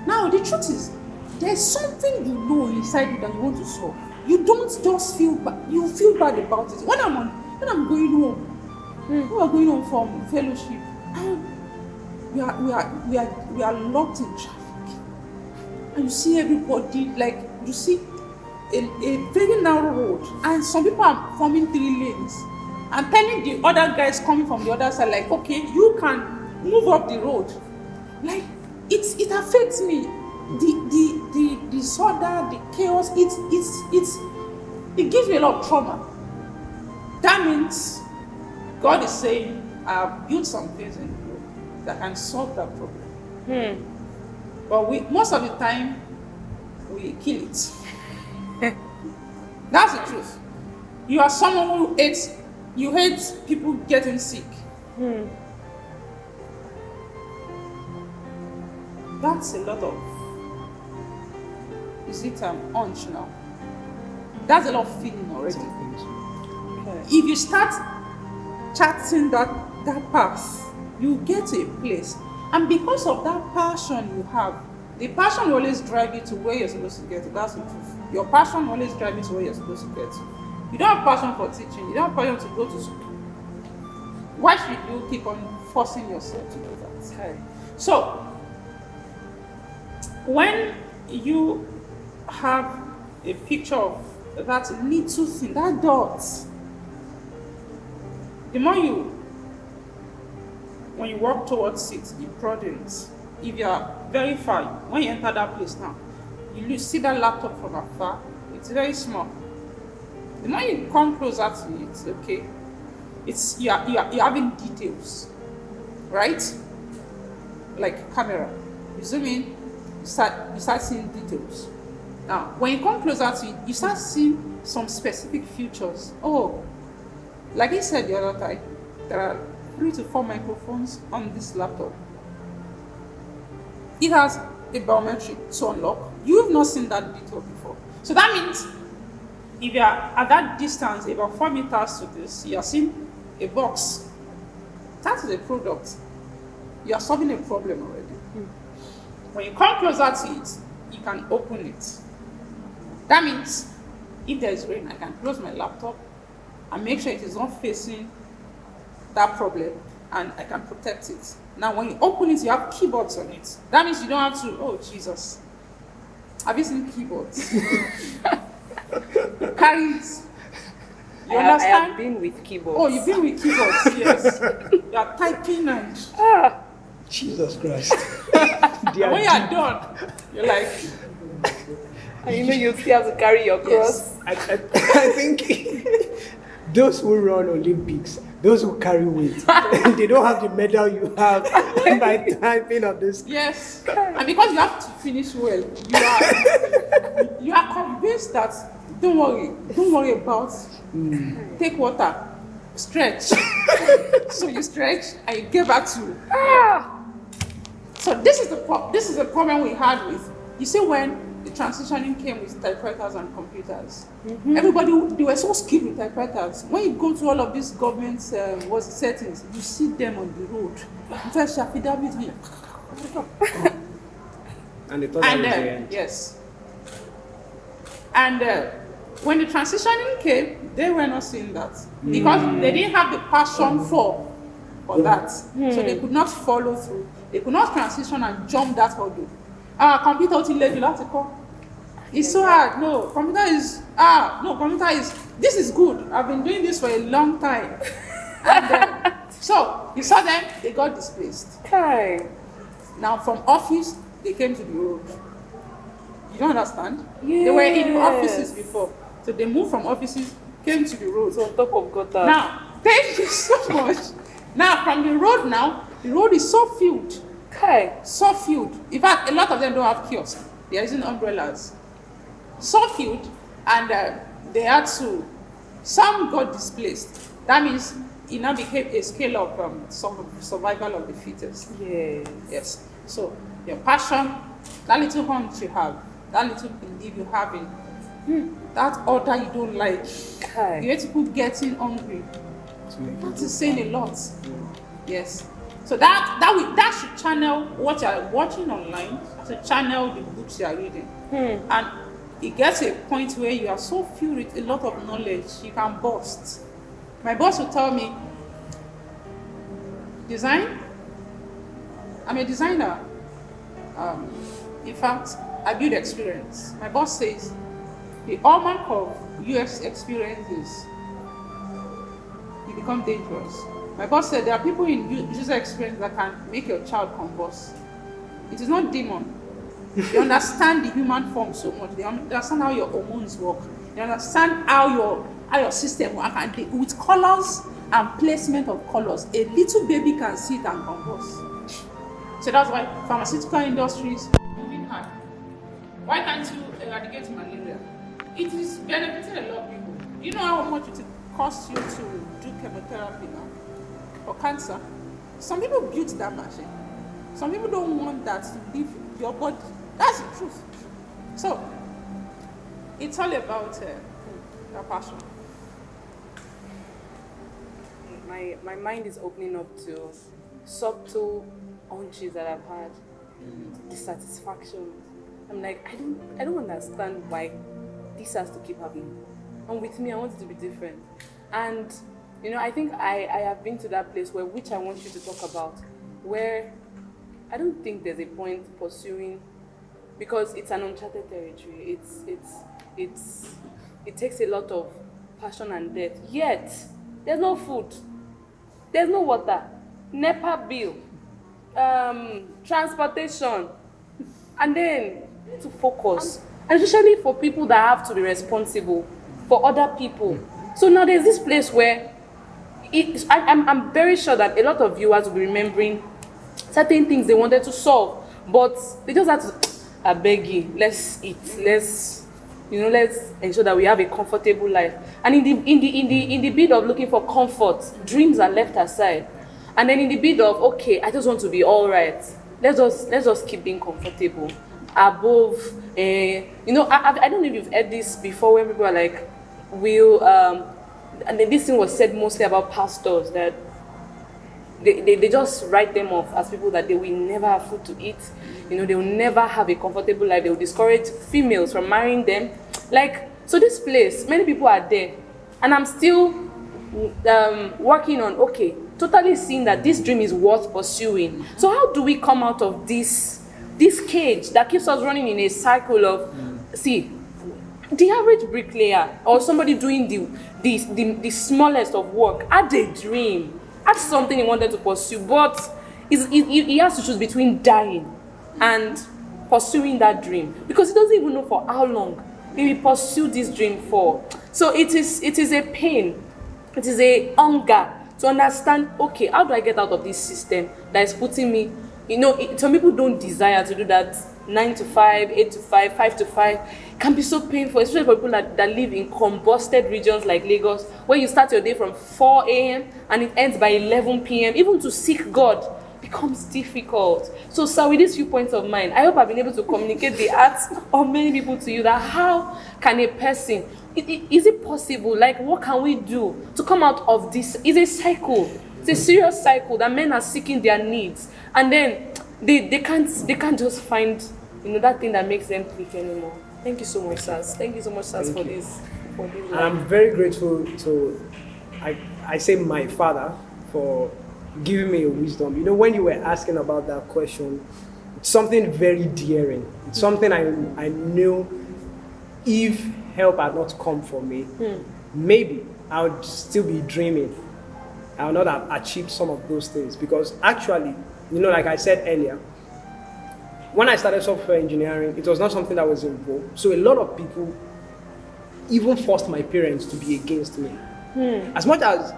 Now, the truth is, there's something you know inside you that you want to solve. You don't just feel bad, you feel bad about it. When I'm going home, we are going home from fellowship, and we are locked in traffic. And you see everybody, like you see a very narrow road, and some people are forming 3 lanes and telling the other guys coming from the other side, like, okay, you can move up the road. Like it affects me. The disorder, the chaos, it gives me a lot of trauma. That means God is saying, I have built some things in you that can solve that problem. But most of the time, we kill it. That's the truth. You are someone who hates people getting sick. That's a lot of, is it hunch now? That's a lot of feeling already. If you start charting that path, you get to a place. And because of that passion you have, the passion will always drive you to where you're supposed to get to. That's the truth. Your passion will always drive you to where you're supposed to get to. You don't have passion for teaching. You don't have passion to go to school. Why should you keep on forcing yourself to do that? Okay. So, when you have a picture of that little thing, that dot, the more when you walk towards it, it broadens. If you are very far, when you enter that place now, you see that laptop from afar, it's very small. The more you come closer to it, okay, you're having details, right? Like camera. You zoom in, you start seeing details. Now, when you come closer to it, you start seeing some specific features. Oh, like I said the other time, there are 3 to 4 microphones on this laptop. It has a biometric to unlock. You've not seen that detail before. So that means if you are at that distance, about 4 meters to this, you are seeing a box. That is a product. You are solving a problem already. When you come closer to it, you can open it. That means if there is rain, I can close my laptop and make sure it is not facing that problem, and I can protect it. Now, when you open it, you have keyboards on it. That means you don't have to, oh Jesus. Have you seen keyboards? Carry it. You understand? I have been with keyboards. Oh, you've been with keyboards, yes. You are typing and... Jesus Christ. And when you are done, you're like... And you still have to carry your cross. Yes. I think those who run Olympics, those who carry weight, they don't have the medal you have by typing of this. Yes, and because you have to finish well, you are convinced that don't worry about. Take water, stretch. So you stretch and you get back to. So this is the problem we had with. You see, when the transitioning came with typewriters and computers. Everybody, they were so skilled with typewriters. When you go to all of these government settings, you see them on the road. In fact, affidavit, And they thought that was the end. yes. And when the transitioning came, they were not seeing that because they didn't have the passion for that. So they could not follow through. They could not transition and jump that hurdle. Computer it's so hard. No, computer is this is good. I've been doing this for a long time. And so you saw them, they got displaced. Okay. Now from office, they came to the road. You don't understand? Yes. They were in offices before. So they moved from offices, came to the road. So on top of gutter. Now, thank you so much. Now, from the road now, the road is so filled. Okay. So filled. In fact, a lot of them don't have kiosks. They are using umbrellas. So filled, and they had to, some got displaced. That means it now became a scale of survival of the fittest. Yes. Yes. So your passion, that little hunt you have, that little belief you have in that order you don't like, Okay. you hate people getting hungry. That is saying a lot. Yes. So that should channel what you are watching online, to channel the books you are reading. And it gets a point where you are so filled with a lot of knowledge, you can burst. My boss will tell me, design? I'm a designer. In fact, I build experience. My boss says, the hallmark of UX experiences, you become dangerous. My boss said there are people in user experience that can make your child convulse. It is not demon. They understand the human form so much. They understand how your hormones work. They understand how your system works. And with colors and placement of colors, a little baby can see it and convulse. So that's why pharmaceutical industries are moving hard. Why can't you eradicate malaria? It is benefiting a lot of people. You know how much it costs you to do chemotherapy now for cancer? Some people built that machine. Some people don't want that to leave your body. That's the truth. So it's all about your passion. My mind is opening up to subtle hunches that I've had, dissatisfaction. I'm like, I don't understand why this has to keep happening. And with me, I want it to be different. And I think I have been to that place which I want you to talk about, where I don't think there's a point pursuing, because it's an uncharted territory. It takes a lot of passion and depth. Yet there's no food, there's no water, NEPA bill, transportation, and then to focus, and especially for people that have to be responsible for other people. So now there's this place where I'm very sure that a lot of viewers will be remembering certain things they wanted to solve, but they just had to, I beg you, let's eat, let's ensure that we have a comfortable life. And in the bid of looking for comfort, dreams are left aside. And then in the bid of, okay, I just want to be all right, let's just keep being comfortable. Above, I don't know if you've heard this before, when people are like, and then this thing was said mostly about pastors, that they just write them off as people that they will never have food to eat, they will never have a comfortable life, they will discourage females from marrying them. So this place, many people are there, and I'm still working on, totally seeing that this dream is worth pursuing. So how do we come out of this cage that keeps us running in a cycle of, the average bricklayer or somebody doing the smallest of work had a dream, had something he wanted to pursue, but he has to choose between dying and pursuing that dream, because he doesn't even know for how long he will pursue this dream for. So it is a pain, it is a hunger to understand, how do I get out of this system that is putting me, some people don't desire to do that 9 to 5, 8 to 5, 5 to 5. It can be so painful, especially for people that live in combusted regions like Lagos, where you start your day from 4 a.m. and it ends by 11 p.m. Even to seek God, becomes difficult. So, sir, with these few points of mine, I hope I've been able to communicate the art of many people to you, that how can a person, is it possible, like what can we do to come out of this? It's a cycle. It's a serious cycle that men are seeking their needs, and then they can't just find, you know, that thing that makes them click anymore. Thank you so much, sirs. Thank you so much, sirs, for this. And I'm very grateful to, I say, my father for giving me a wisdom. You know, when you were asking about that question, it's something very daring. It's something I knew if help had not come for me, maybe I would still be dreaming. I would not have achieved some of those things, because actually, you know, like I said earlier, when I started software engineering, it was not something that was involved. So a lot of people even forced my parents to be against me. As much as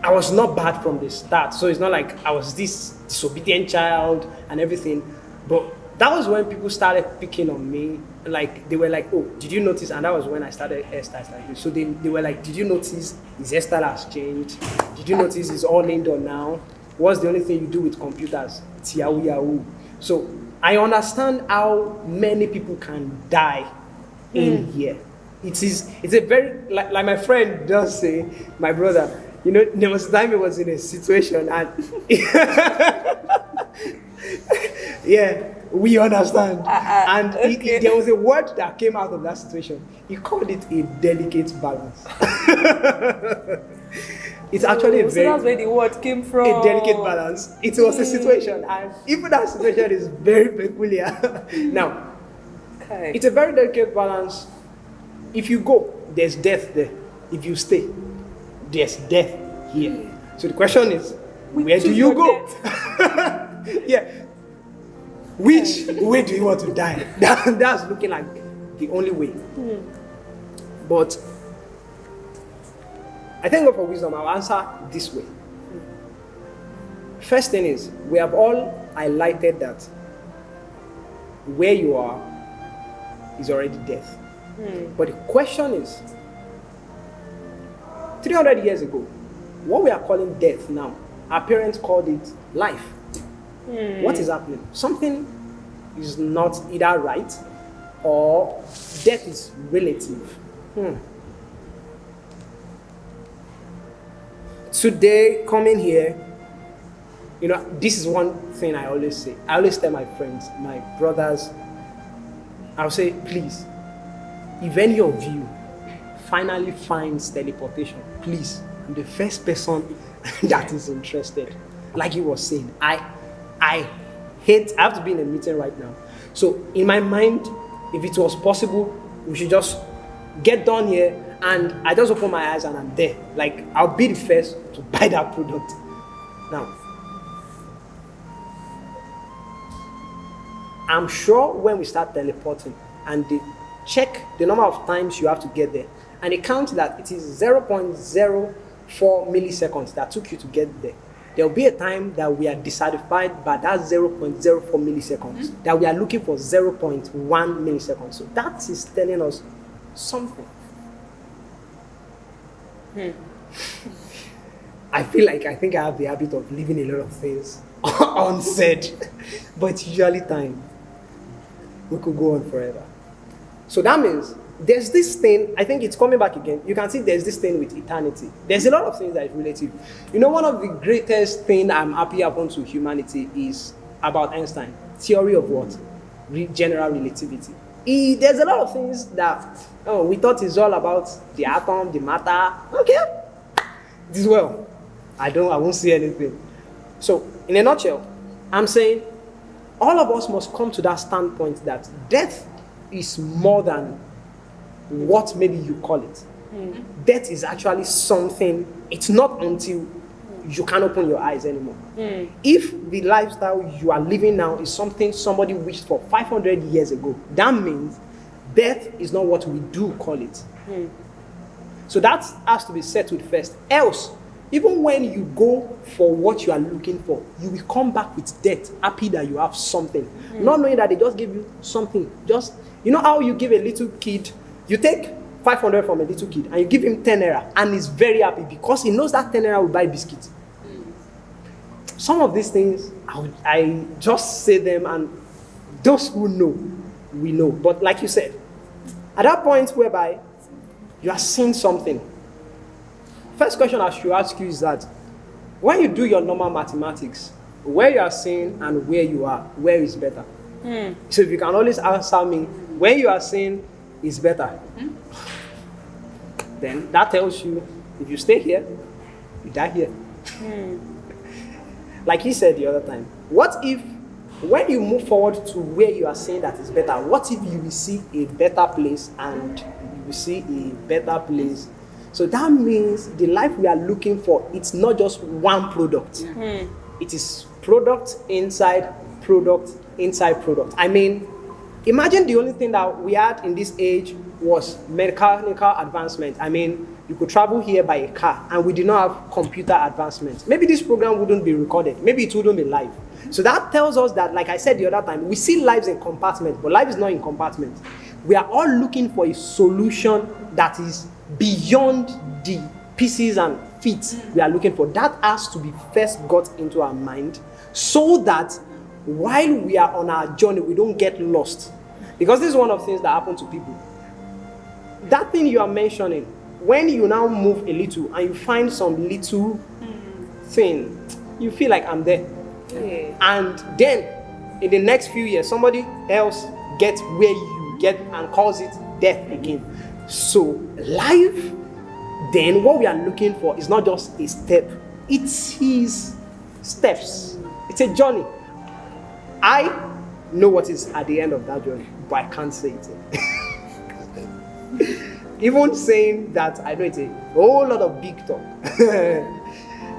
I was not bad from the start, so it's not like I was this disobedient child and everything, but that was when people started picking on me. Like, they were like, oh, did you notice? And that was when I started hairstyles like this. So they were like, did you notice his hairstyle has changed? Did you notice he's all indoor now? What's the only thing you do with computers? It's yahoo yahoo. So I understand how many people can die in here. It's a very, like my friend does say, my brother, you know, there was a time he was in a situation and yeah, we understand. And okay. There was a word that came out of that situation. He called it a delicate balance. It's actually a very, that's where the word came from. a delicate balance. It was a situation, and even that situation is very peculiar. Now, Okay. it's a very delicate balance. If you go, there's death there. If you stay, there's death here. So the question is, where do you go? Yeah. Which way do you want to die? That's looking like the only way. But I thank God for wisdom. I'll answer this way. First thing is, we have all highlighted that where you are is already death. But the question is, 300 years ago, what we are calling death now, our parents called it life. What is happening? Something is not either right or death is relative. Today, coming here, you know, this is one thing I always say. I always tell my friends, my brothers, I'll say, please, if any of you finally finds teleportation, please, I'm the first person that is interested. Like he was saying, I have to be in a meeting right now. So in my mind, if it was possible, we should just get done here and I just open my eyes and I'm there. Like, I'll be the first to buy that product. Now, I'm sure when we start teleporting and they check the number of times you have to get there, and they count that it is 0.04 milliseconds that took you to get there, there will be a time that we are dissatisfied by that 0.04 milliseconds, that we are looking for 0.1 milliseconds. So that is telling us something. I think I have the habit of leaving a lot of things unsaid, but it's usually time. We could go on forever. So that means there's this thing, I think it's coming back again. You can see there's this thing with eternity. There's a lot of things that is relative. You know, one of the greatest things I'm happy happened to humanity is about Einstein. Theory of what? General relativity. There's a lot of things that we thought is all about the atom, the matter. Okay, it is well. I won't see anything. So, in a nutshell, I'm saying all of us must come to that standpoint that death is more than what maybe you call it. Death is actually something, it's not until you can't open your eyes anymore. If the lifestyle you are living now is something somebody wished for 500 years ago, that means death is not what we do call it. So that has to be settled first. Else, even when you go for what you are looking for, you will come back with death, happy that you have something. Not knowing that they just give you something. Just, you know how you give a little kid, you take 500 from a little kid and you give him 10 naira and he's very happy because he knows that 10 naira will buy biscuits. some of these things, I just say them, and those who know, we know. But like you said, at that point whereby you are seeing something, first question I should ask you is that when you do your normal mathematics, where you are seeing and where you are, where is better? So if you can always answer me, where you are seeing is better, then that tells you if you stay here, you die here. Like he said the other time, what if when you move forward to where you are saying that is better, what if you will see a better place and you will see a better place? So that means the life we are looking for, it's not just one product. It is product inside product inside product. I mean, imagine the only thing that we had in this age was mechanical advancement. I mean, you could travel here by a car, and we did not have computer advancement. Maybe this program wouldn't be recorded. Maybe it wouldn't be live. So that tells us that, like I said the other time, we see lives in compartments, but life is not in compartments. We are all looking for a solution that is beyond the pieces and feet we are looking for. That has to be first got into our mind, so that while we are on our journey, we don't get lost. Because this is one of the things that happen to people. That thing you are mentioning, when you now move a little and you find some little thing, you feel like I'm there. Yeah. And then in the next few years, somebody else gets where you get and calls it death again. So life, then what we are looking for is not just a step, it's his steps. It's a journey. I know what is at the end of that journey, but I can't say it. Even saying that, I know it's a whole lot of big talk.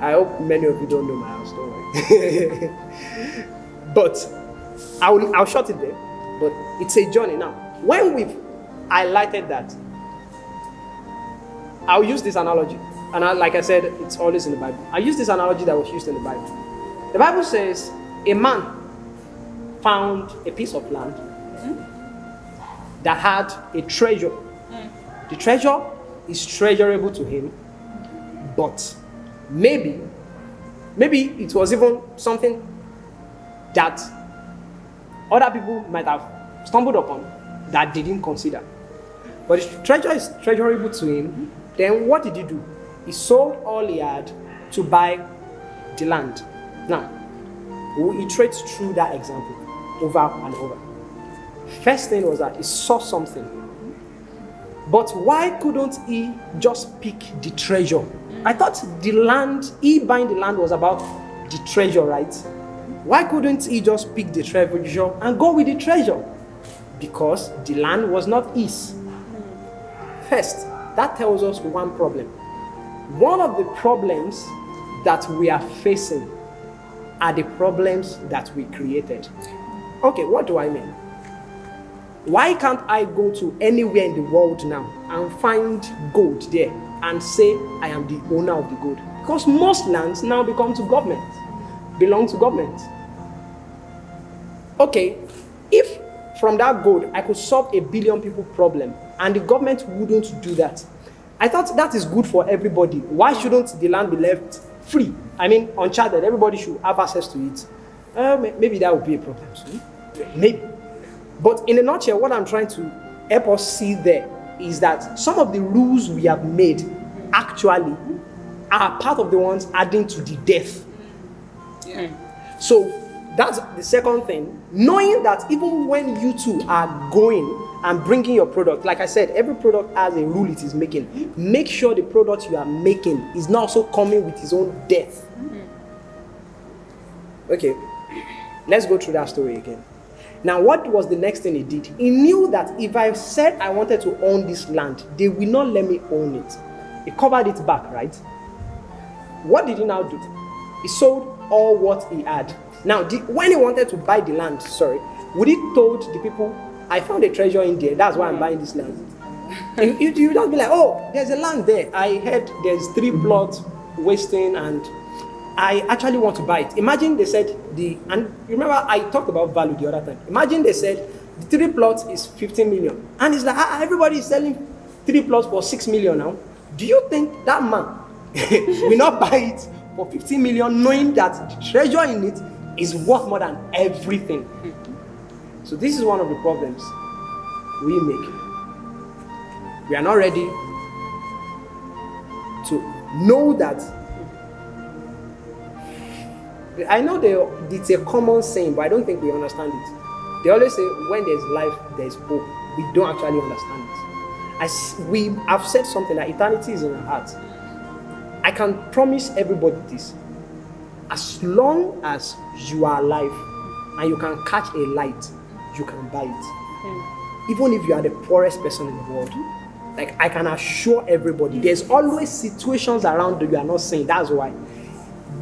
I hope many of you don't know my house story. But I'll shut it there. But it's a journey. Now, when we've highlighted that, I'll use this analogy. And like I said, it's always in the Bible. I use this analogy that was used in the Bible. The Bible says a man found a piece of land that had a treasure. The treasure is treasurable to him, but maybe it was even something that other people might have stumbled upon that they didn't consider. But the treasure is treasurable to him. Then what did he do? He sold all he had to buy the land. Now, we iterate through that example over and over. First thing was that he saw something. But why couldn't he just pick the treasure? I thought the land, he buying the land was about the treasure, right? Why couldn't he just pick the treasure and go with the treasure? Because the land was not his. First, that tells us one problem. One of the problems that we are facing are the problems that we created. Okay, what do I mean? Why can't I go to anywhere in the world now and find gold there and say I am the owner of the gold? Because most lands now belong to government. Okay, if from that gold I could solve a billion people problem and the government wouldn't do that, I thought that is good for everybody. Why shouldn't the land be left free? I mean, uncharted, everybody should have access to it. Maybe that would be a problem. Maybe. But in a nutshell, what I'm trying to help us see there is that some of the rules we have made actually are part of the ones adding to the death. Yeah. So that's the second thing. Knowing that even when you two are going and bringing your product, like I said, every product has a rule it is making. Make sure the product you are making is not also coming with its own death. Okay, let's go through that story again. Now, what was the next thing he did? He knew that if I said I wanted to own this land, they will not let me own it. He covered it back, right? What did he now do? He sold all what he had. Now, when he wanted to buy the land, would he told the people, I found a treasure in there, that's why I'm buying this land? You just be like, oh, there's a land there. I heard there's 3 plots wasting and I actually want to buy it. Imagine they said and remember I talked about value the other time. Imagine they said the 3 plots is 15 million. And it's like, everybody is selling 3 plots for 6 million now. Do you think that man will not buy it for 15 million, knowing that the treasure in it is worth more than everything. So this is one of the problems we make. We are not ready to know that. I know it's a common saying, but I don't think we understand it. They always say, when there's life, there's hope. We don't actually understand it. I've said something, that eternity is in our hearts. I can promise everybody this. As long as you are alive and you can catch a light, you can buy it. Even if you are the poorest person in the world. Like, I can assure everybody, there's always situations around that you are not seeing. That's why.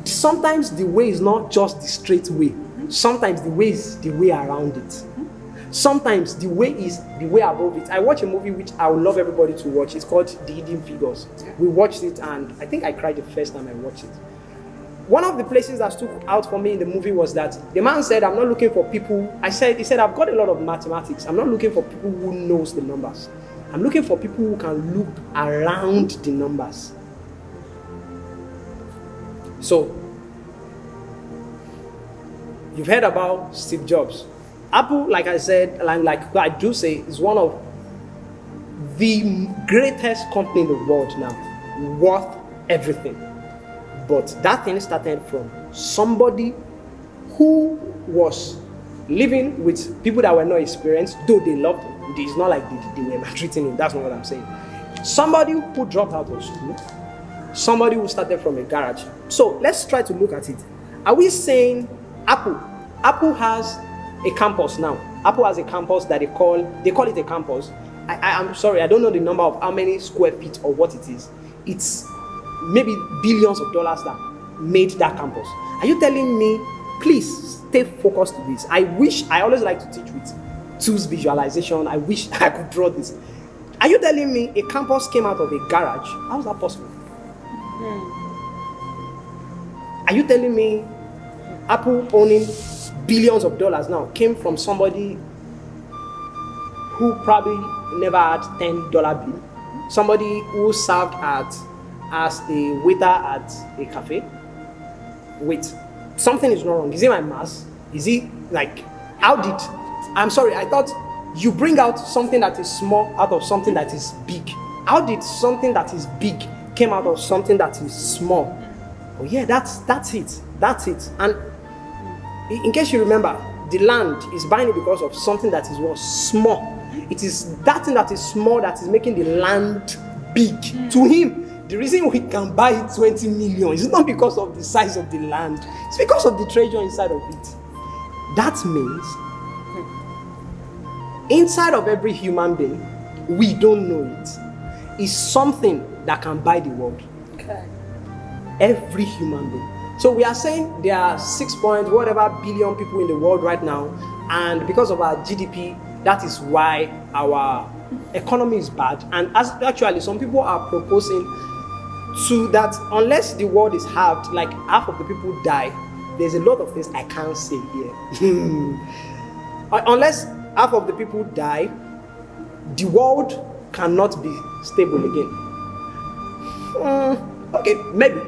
Sometimes the way is not just the straight way. Sometimes the way is the way around it. Sometimes the way is the way above it. I watch a movie which I would love everybody to watch. It's called The Hidden Figures. We watched it and I think I cried the first time I watched it. One of the places that stood out for me in the movie was that the man said, I'm not looking for people. He said, I've got a lot of mathematics. I'm not looking for people who knows the numbers. I'm looking for people who can look around the numbers. So, you've heard about Steve Jobs. Apple, like I said, like I do say, is one of the greatest company in the world now, worth everything. But that thing started from somebody who was living with people that were not experienced, though they loved him. It's not like they were maltreating him. That's not what I'm saying. Somebody who dropped out of school, somebody who started from a garage. So let's try to look at it. Are we saying Apple has a campus now? Apple has a campus that they call it a campus. I'm sorry, I don't know the number of how many square feet or what it is. It's maybe billions of dollars that made that campus. Are you telling me, please stay focused to this? I always like to teach with tools visualization. I wish I could draw this. Are you telling me a campus came out of a garage? How is that possible? Are you telling me Apple owning billions of dollars now came from somebody who probably never had $10 bill? Somebody who served as a waiter at a cafe? Wait, something is not wrong. Is it my math? Is it like, I'm sorry, I thought you bring out something that is small out of something that is big. How did something that is big came out of something that is small? Oh yeah, that's it. And in case you remember, the land is buying it because of something that was small. It is that thing that is small that is making the land big. To him, the reason we can buy it 20 million is not because of the size of the land. It's because of the treasure inside of it. That means inside of every human being, we don't know it, is something that can buy the world. Okay. Every human being. So we are saying there are 6 point whatever billion people in the world right now, and because of our GDP, that is why our economy is bad. And actually, some people are proposing to that unless the world is halved, like half of the people die. There's a lot of things I can't say here. Unless half of the people die, the world cannot be stable again. Okay, maybe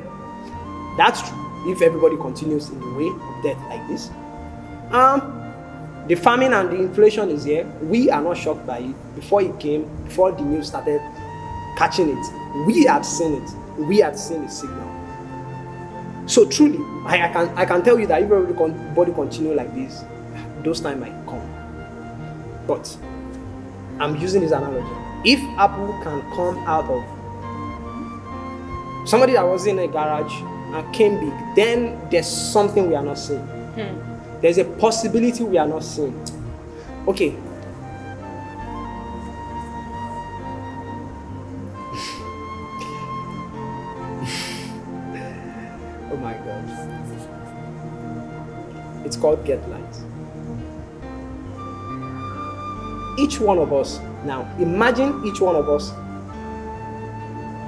that's true if everybody continues in the way of death like this. The famine and the inflation is here. We are not shocked by it. Before the news started catching it, we had seen it. We had seen the signal. So truly, I can tell you that if everybody continue like this, those times might come. But I'm using this analogy. If Apple can come out of somebody that was in a garage and came big, then there's something we are not seeing. There's a possibility we are not seeing. Okay. Oh my God. It's called Get Light. Each one of us, now imagine each one of us.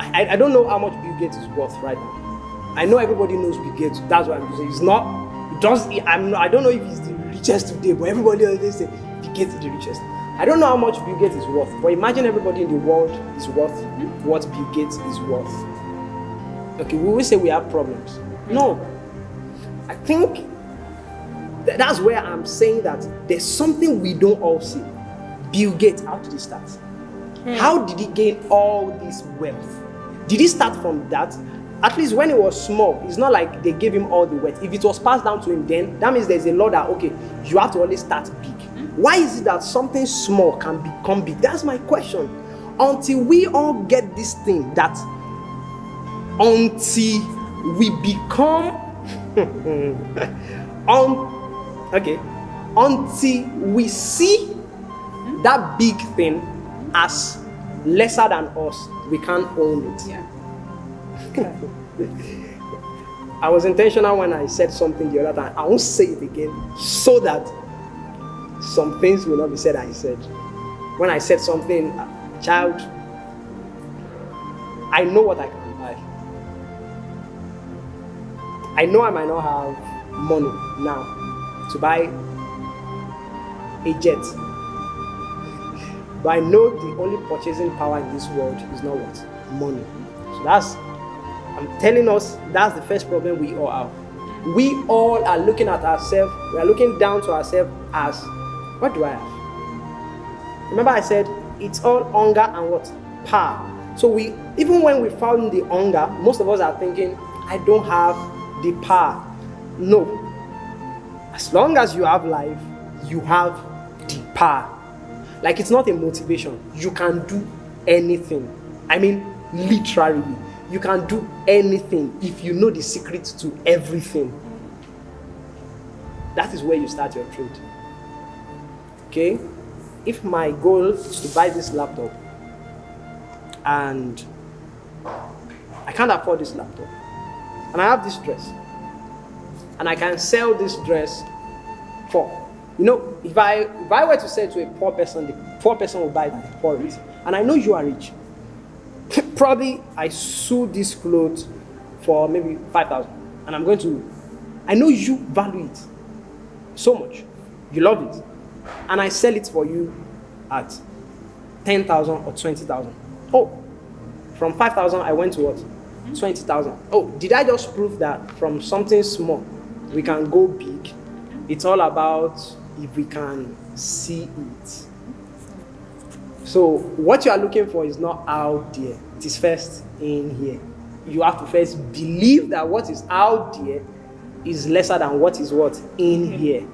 I don't know how much Bill Gates is worth right now. I know everybody knows Bill Gates. That's what I'm saying. It's not. I don't know if he's the richest today, but everybody always say Bill Gates is the richest. I don't know how much Bill Gates is worth, but imagine everybody in the world is worth what Bill Gates is worth. Okay, we will say we have problems. No. I think that's where I'm saying that there's something we don't all see. Bill Gates, how did he start? How did he gain all this wealth? Did he start from that? At least when he was small, it's not like they gave him all the wealth. If it was passed down to him, then that means there's a law that, okay, you have to always start big. Why is it that something small can become big? That's my question. Until we all get this thing that until we become until we see that big thing as lesser than us, we can't own it. Yeah. I was intentional when I said something the other time. I won't say it again so that some things will not be said I said. When I said something, child, I know what I can buy. I know I might not have money now to buy a jet. But I know the only purchasing power in this world is not what? Money. So I'm telling us, that's the first problem we all have. We all are looking at ourselves, we are looking down to ourselves as, what do I have? Remember I said, it's all hunger and what? Power. So even when we found the hunger, most of us are thinking, I don't have the power. No. As long as you have life, you have the power. Like, it's not a motivation. You can do anything. I mean, literally. You can do anything if you know the secret to everything. That is where you start your trade. Okay? If my goal is to buy this laptop and I can't afford this laptop and I have this dress and I can sell this dress for, if I were to say to a poor person, the poor person will buy it for it. And I know you are rich. Probably I sew this clothes for maybe 5,000 and I know you value it so much. You love it. And I sell it for you at 10,000 or 20,000. Oh, from 5,000 I went to what? 20,000. Oh, did I just prove that from something small we can go big? It's all about if we can see it. So what you are looking for is not out there. It is first in here. You have to first believe that what is out there is lesser than what is what in here.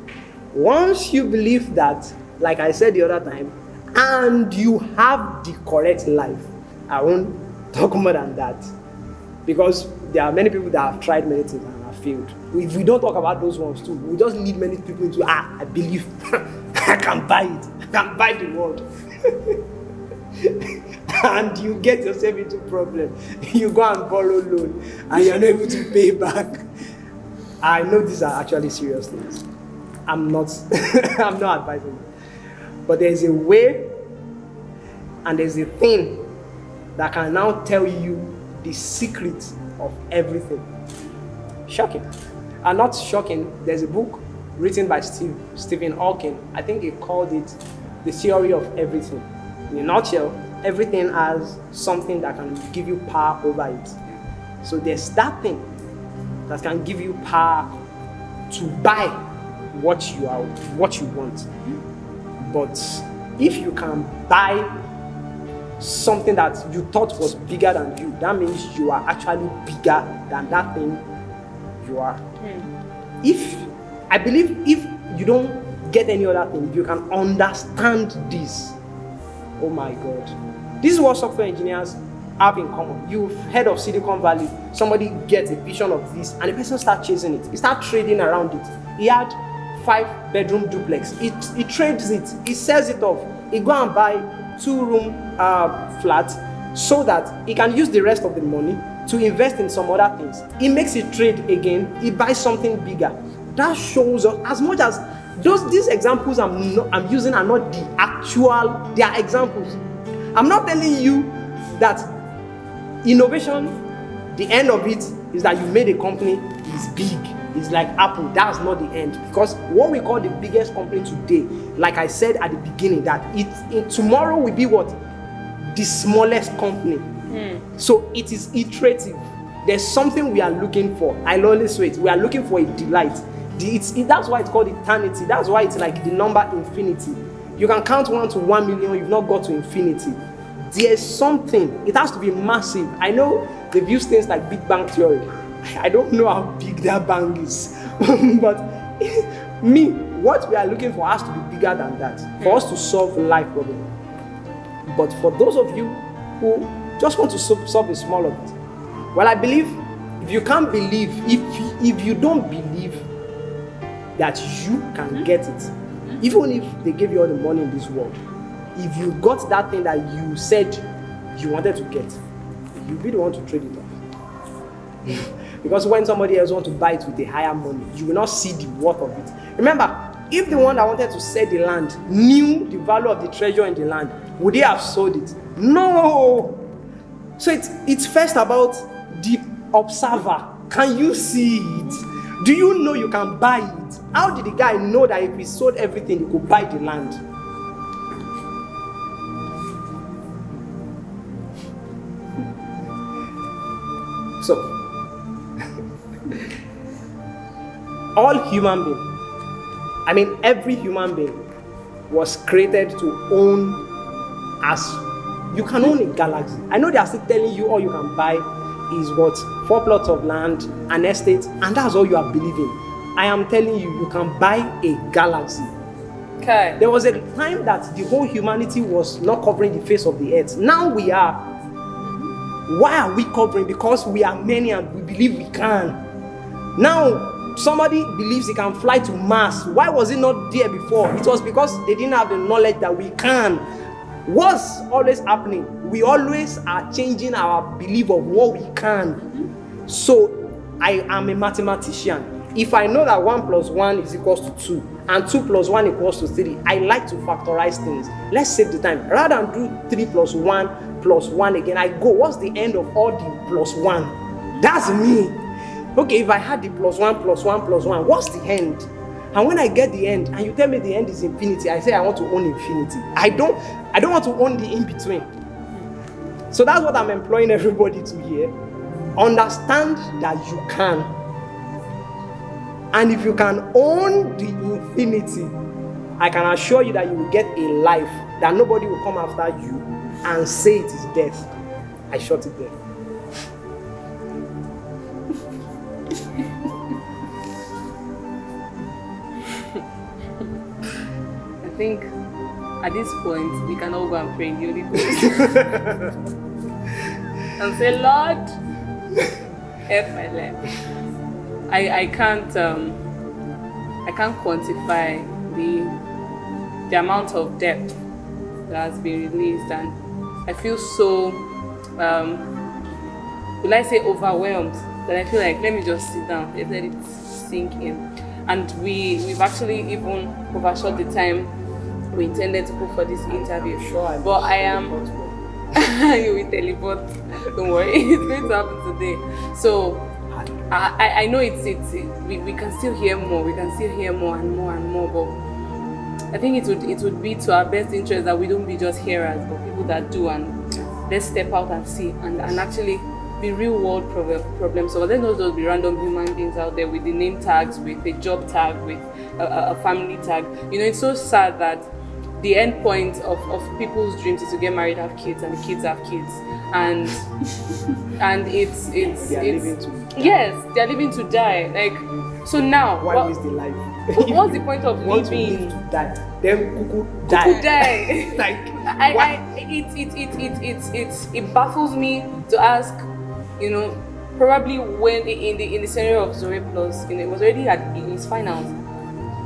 Once you believe that, like I said the other time, and you have the correct life, I won't talk more than that. Because there are many people that have tried many things and have failed. If we don't talk about those ones too, we just lead many people into, I believe, I can buy it. I can buy the world. And you get yourself into problem. You go and borrow loan and you're not able to pay back. I know these are actually serious things. I'm not advising. But there's a way and there's a thing that can now tell you the secret of everything. Shocking. And not shocking, there's a book written by Stephen Hawking. I think he called it The Theory of Everything. In a nutshell, everything has something that can give you power over it. So there's that thing that can give you power to buy what you want. But if you can buy something that you thought was bigger than you, that means you are actually bigger than that thing you are. I believe if you don't get any other thing, if you can understand this, oh my God. This is what software engineers have in common. You've heard of Silicon Valley. Somebody gets a vision of this and the person starts chasing it. He starts trading around it. He had 5-bedroom duplex. He trades it. He sells it off. He go and buy 2-room flat so that he can use the rest of the money to invest in some other things. He makes it trade again. He buys something bigger. That shows us, as much as these examples I'm using are not the actual, they are examples. I'm not telling you that innovation, the end of it is that you made a company is big. It's like Apple. That's not the end. Because what we call the biggest company today, like I said at the beginning, that tomorrow will be what? The smallest company. So it is iterative. there's something we are looking for. I always say it. We are looking for a delight. That's why it's called eternity. That's why it's like the number infinity. You can count 1 to 1 million, you've not got to infinity. There's something, it has to be massive. I know they've used things like Big Bang Theory. I don't know how big that bang is. But what we are looking for has to be bigger than that for us to solve life problem. But for those of you who just want to solve a small of it, well, I believe if you can't believe, if you don't believe that you can get it, even if they give you all the money in this world, if you got that thing that you said you wanted to get, you'll be the one to trade it off. Because when somebody else wants to buy it with a higher money, you will not see the worth of it. Remember, if the one that wanted to sell the land knew the value of the treasure in the land, would they have sold it? No! So it's first about the observer. Can you see it? Do you know you can buy it? How did the guy know that if he sold everything, he could buy the land? So, all human beings, every human being was created to own, as you can own a galaxy. I know they are still telling you all you can buy is what 4 plots of land, an estate, and that's all you are believing. I am telling you, you can buy a galaxy. Okay. There was a time that the whole humanity was not covering the face of the earth. Now we are. Why are we covering? Because we are many and we believe we can. Now, somebody believes he can fly to Mars. Why was it not there before? It was because they didn't have the knowledge that we can. What's always happening? We always are changing our belief of what we can. So, I am a mathematician. If I know that 1 plus 1 is equals to 2 and 2 plus 1 equals to 3, I like to factorize things. Let's save the time. Rather than do 3 plus 1 again, I go, what's the end of all the plus 1? That's me. Okay, if I had the plus 1 plus 1 plus 1, what's the end? And when I get the end, and you tell me the end is infinity, I say I want to own infinity. I don't want to own the in-between. So that's what I'm employing everybody to hear. Understand that you can. And if you can own the infinity, I can assure you that you will get a life that nobody will come after you and say it is death. I shot it there. I think at this point we can all go and pray in the Holy Ghost and say, Lord, help my life. I can't quantify the amount of depth that has been released, and I feel so will I say overwhelmed, that I feel like let me just sit down, let it sink in. And we've actually even overshot the time we intended to go for this interview. Sure, but I am you will teleport. Don't worry, it's going to happen today. So I know we can still hear more. We can still hear more and more and more. But I think it would be to our best interest that we don't be just hearers, but people that do, and let's step out and see and actually be real world problems. So let's not just be random human beings out there with the name tags, with a job tag, with a family tag. It's so sad that the end point of people's dreams is to get married, have kids, and the kids have kids, and it's yes, they're living to die. Like, so now why waste the life? What's the point of living? To die, then cuckoo die. Like it baffles me to ask. Probably when in the scenario of Zoe Plus, it was already in its finals,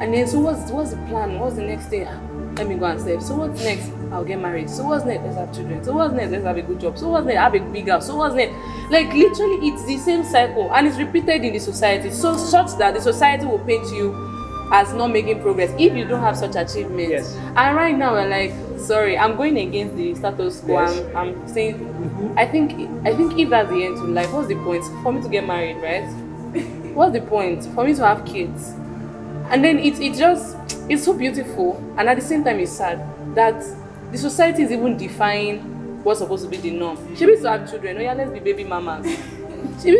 and then so what's the plan? What's the next thing? Let me go and save. So what's next? I'll get married. So what's next? Let's have children. So what's next? Let's have a good job. So what's next? Have a big house. So what's next? Like literally, it's the same cycle, and it's repeated in the society. So such that the society will paint you as not making progress if you don't have such achievements. Yes. And right now we're like, sorry, I'm going against the status quo. Yes. I'm saying, I think if that's the end to life, what's the point for me to get married, right? What's the point for me to have kids? And then it's so beautiful, and at the same time it's sad that the society is even defying what's supposed to be the norm. She needs to have children. Oh yeah, let's be baby mamas. Maybe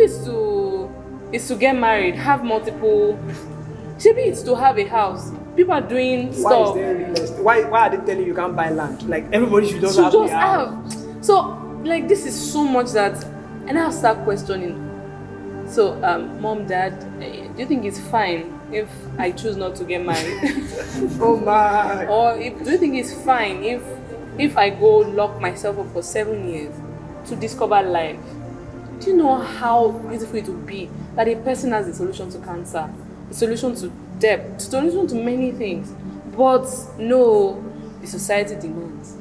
it's to get married, have multiple. Maybe it's to have a house. People are doing Why stuff. is there real estate? Why are they telling you can't buy land? Like everybody should just To have just their house. have. So like this is so much that, and I'll start questioning. So mom, dad, do you think it's fine if I choose not to get married? Oh my. Or do you think it's fine if I go lock myself up for 7 years to discover life? Do you know how beautiful it would be that a person has a solution to cancer, a solution to debt, a solution to many things? But no, the society demands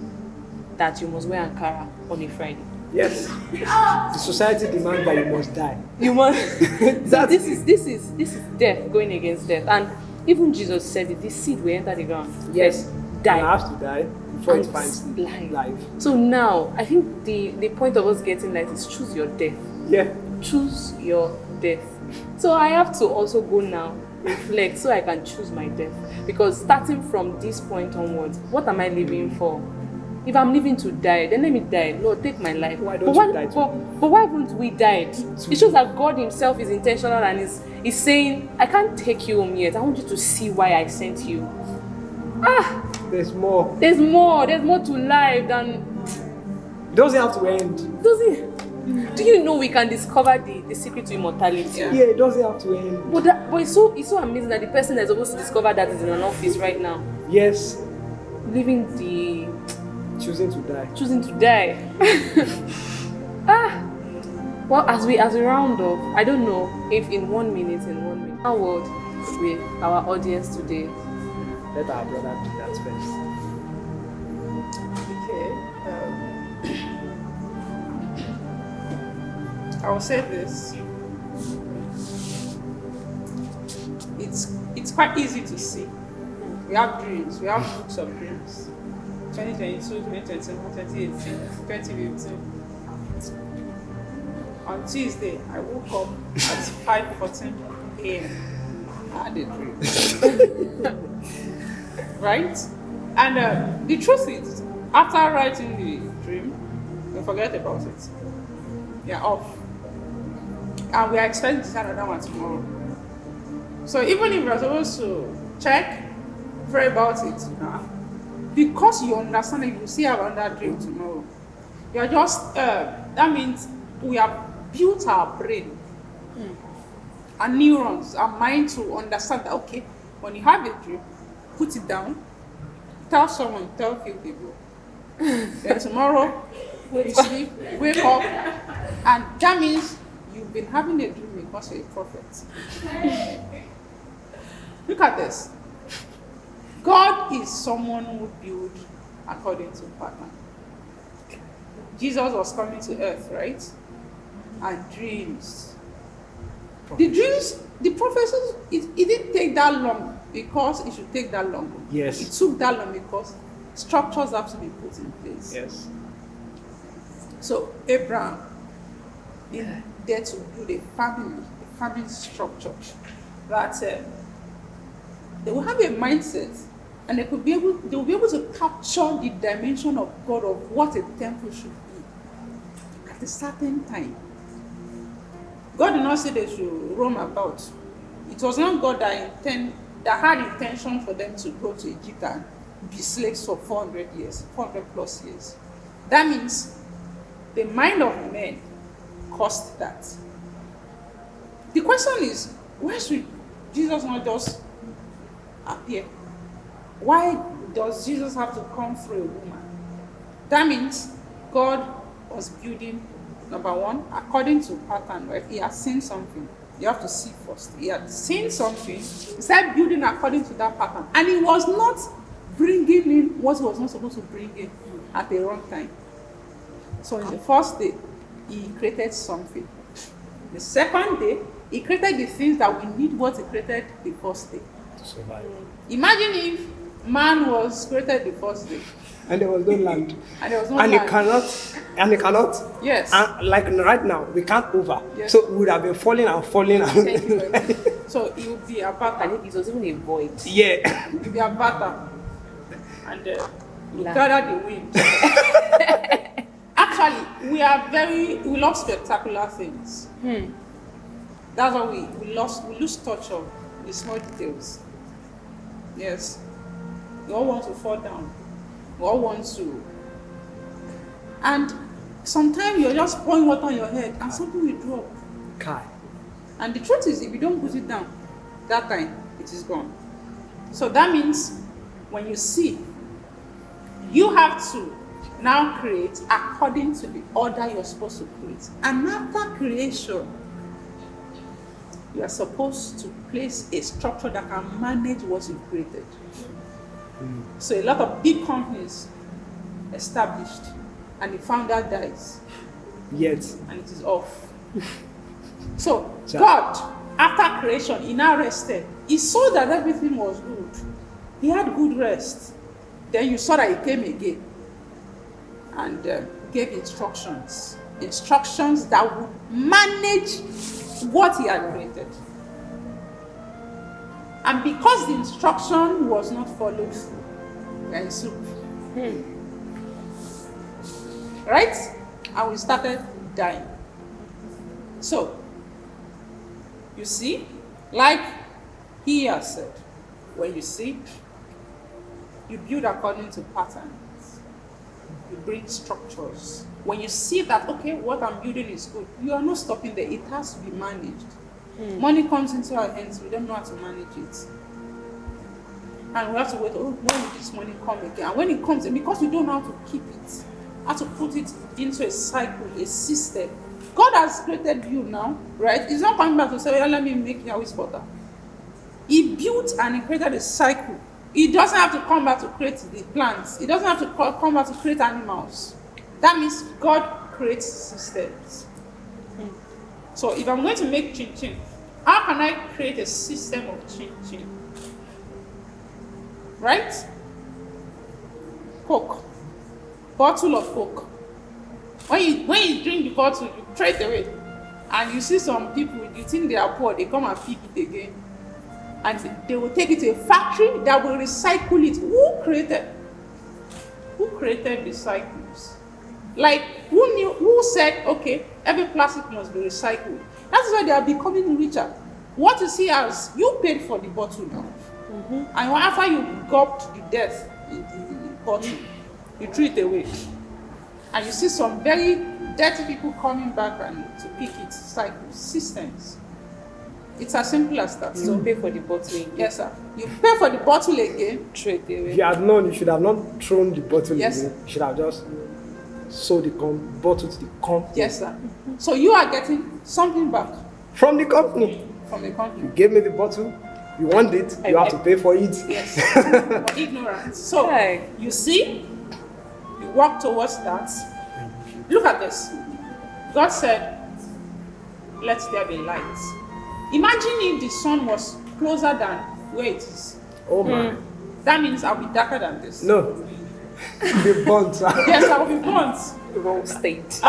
that you must wear Ankara on a Friday. Yes. The society demands that you must die. You must. So this is death going against death, and even Jesus said it. This seed will enter the ground. Yes. Die. And I have to die before it And finds life. So now, I think the point of us getting light is choose your death. Yeah. Choose your death. So I have to also go now, reflect, so I can choose my death. Because starting from this point onwards, what am I living for? If I'm living to die, then let me die. Lord, take my life. Why don't you die today? But why haven't we died? It shows that God himself is intentional and is saying, I can't take you home yet. I want you to see why I sent you. There's more. There's more to life than... It doesn't have to end. Does it? Do you know we can discover the secret to immortality? Yeah, it doesn't have to end. But it's so amazing that the person that's supposed to discover that is in an office right now. Yes. Living the... Choosing to die. Choosing to die. Well, as we round up, I don't know if in 1 minute, our word with our audience today. Let our brother do that first. Okay. I will say this. It's quite easy to see. We have dreams. We have books of dreams. 2022, 2021, 2018, 2015. On Tuesday, I woke up at 5:14 a.m. I had a dream. Right? And the truth is, after writing the dream, we forget about it. We are off. And we are expecting to start another one tomorrow. So even if we're supposed to check, pray about it, because you understand it, you see another dream tomorrow. You are just, that means we have built our brain, our neurons, our mind to understand that, okay, when you have a dream, put it down, tell someone, tell few people. Then tomorrow, you sleep, wake up, and that means you've been having a dream because you're a prophet. Look at this. God is someone who builds according to pattern. Jesus was coming to earth, right? And dreams. The dreams, the prophecies, it didn't take that long because it should take that long. Yes. It took that long because structures have to be put in place. Yes. So Abraham is there to build a family structure that they will have a mindset, and they will be able to capture the dimension of God, of what a temple should be at a certain time. God did not say they should roam about. It was not God that had intention for them to go to Egypt and be slaves for 400 plus years. That means the mind of men caused that. The question is, why should Jesus not just appear? Why does Jesus have to come through a woman? That means God was building, number one, according to pattern, right? He has seen something. You have to see first. He had seen something. He started building according to that pattern. And he was not bringing in what he was not supposed to bring in at the wrong time. So in the first day, he created something. The second day, he created the things that we need what he created the first day. To survive. Imagine if man was created the first day. And there was no land. And there was no and land. It cannot. Yes. And like right now, we can't over. Yes. So we would have been falling and falling. Thank you very much. So it would be a I pattern. think it was even a void. Yeah. It would be a pattern. And we gather the wind. Actually, Actually, we love spectacular things. That's why we lose touch of the small details. Yes. We all want to fall down. We all want to. And sometimes you're just pouring water on your head and something will drop. Kai. And the truth is, if you don't put it down, that time, it is gone. So that means when you see, you have to now create according to the order you're supposed to create. And after creation, you are supposed to place a structure that can manage what you've created. So a lot of big companies established, and the founder dies. Yet. And it is off. So God, after creation, he now rested. He saw that everything was good. He had good rest. Then you saw that he came again and gave instructions. Instructions that would manage what he had created. And because the instruction was not followed through, we are in soup. Right? And we started dying. So, you see, like he has said, when you see, you build according to patterns. You bring structures. When you see that, okay, what I'm building is good, you are not stopping there. It has to be managed. Money comes into our hands, we don't know how to manage it. And we have to wait, when will this money come again? And when it comes, because we don't know how to keep it, how to put it into a cycle, a system. God has created you now, right? He's not coming back to say, well, let me make Yahweh's butter. He built and he created a cycle. He doesn't have to come back to create the plants. He doesn't have to come back to create animals. That means God creates systems. So if I'm going to make chin-chin, how can I create a system of chin-chin? Right? Coke. Bottle of Coke. When you drink the bottle, you throw it away. And you see some people, you think they are poor, they come and pick it again. And they will take it to a factory that will recycle it. Who created the cycles? Like, who said, okay, every plastic must be recycled? That's why they are becoming richer. What you see as, you paid for the bottle now. And after you gulped the death in the bottle, you threw it away. And you see some very dirty people coming back and to pick it, cycles, systems. It's as simple as that. So pay for the bottle again. Yes, sir. You pay for the bottle again. Throw it away. If you had known, you should have not thrown the bottle Yes, away. You should have just sold the bottle to the company. Yes, sir. So you are getting something back From the company. from the company. You gave me the bottle, you want it, you have to pay for it. Yes. For ignorance. So you see, you work towards that. Look at this. God said, let there be light. Imagine if the sun was closer than where it is. Oh man. That means I'll be darker than this. No. The burnt. Yes, I'll be burnt. The wrong state.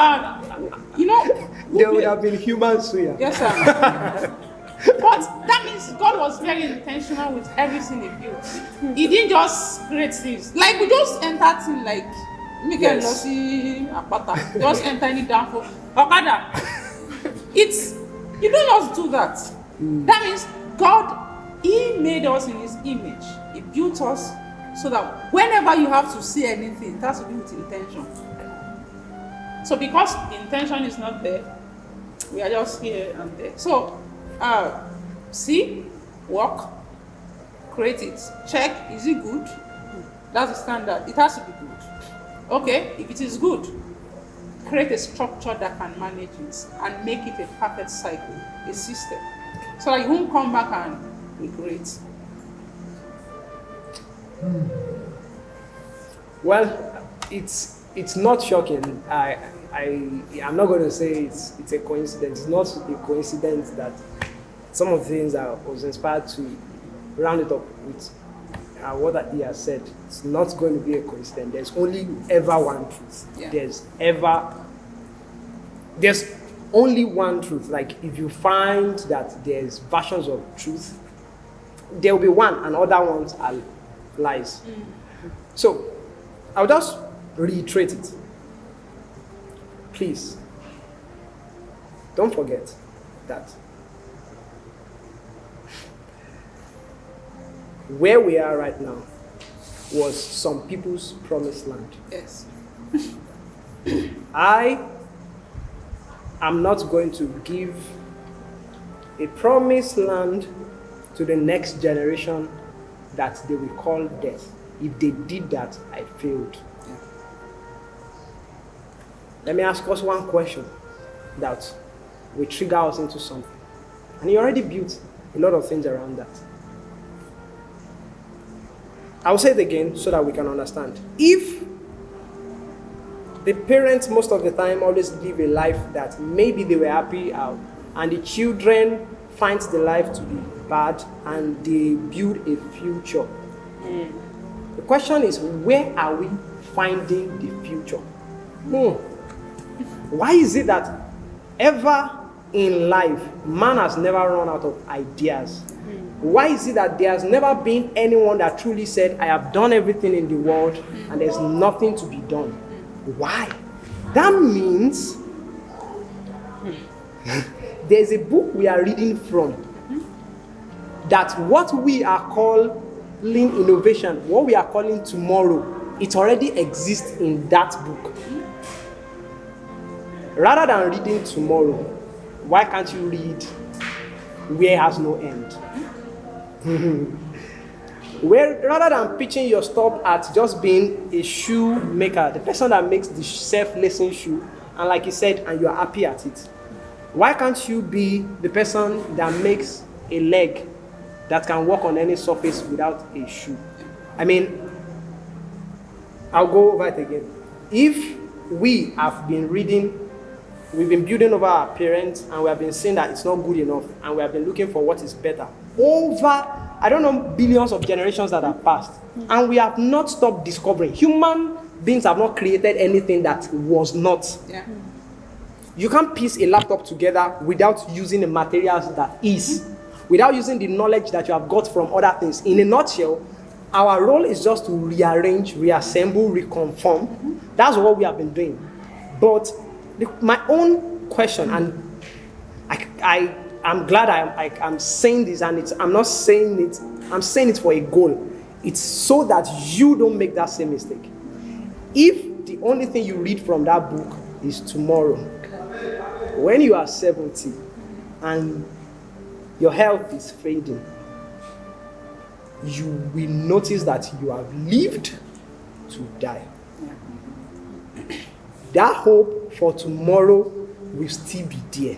You know, There would have been humans here. yes, sir. But that means God was very intentional with everything he built. He didn't just create things. Like, we just enter things like, Yes. just enter any down for Okada. You don't just do that. That means God, he made us in his image. He built us so that whenever you have to see anything, it has to do with intention. So because the intention is not there, we are just here and there. So, see, work, create it, check, is it good? That's the standard. It has to be good. Okay, if it is good, create a structure that can manage it and make it a perfect cycle, a system, so that you won't come back and regret. Well, it's not shocking. I'm not going to say it's a coincidence. It's not a coincidence that some of the things I was inspired to round it up with what he has said. It's not going to be a coincidence. There's only ever one truth. Yeah. There's only one truth. Like, if you find that there's versions of truth, there will be one, and other ones are lies. So I'll just reiterate it. please, don't forget that where we are right now was some people's promised land. Yes. I am not going to give a promised land to the next generation that they will call death. If they did that, I failed. Let me ask us one question that will trigger us into something. And you already built a lot of things around that. I'll say it again so that we can understand. If the parents most of the time always live a life that maybe they were happy out, and the children find the life to be bad and they build a future. The question is, where are we finding the future? Why is it that ever in life, man has never run out of ideas? Why is it that there has never been anyone that truly said, I have done everything in the world and there's nothing to be done? Why? That means there's a book we are reading from that what we are calling innovation, what we are calling tomorrow, it already exists in that book. Rather than reading tomorrow, why can't you read where has no end? Where, rather than pitching your stop at just being a shoemaker, the person that makes the self-lacing shoe, and like he said, and you are happy at it, why can't you be the person that makes a leg that can walk on any surface without a shoe? I mean, I'll go over it again. If we have been reading, we've been building over our parents, and we have been saying that it's not good enough, and we have been looking for what is better over, I don't know, billions of generations that have passed, and we have not stopped discovering. Human beings have not created anything that was not. Yeah. You can't piece a laptop together without using the materials that is, without using the knowledge that you have got from other things. In a nutshell, our role is just to rearrange, reassemble, reconfirm. That's what we have been doing. But my own question, and I'm glad I'm saying this, and I'm not saying it, I'm saying it for a goal. It's so that you don't make that same mistake. If the only thing you read from that book is tomorrow, when you are 70 and your health is fading, you will notice that you have lived to die. That hope for tomorrow will still be there.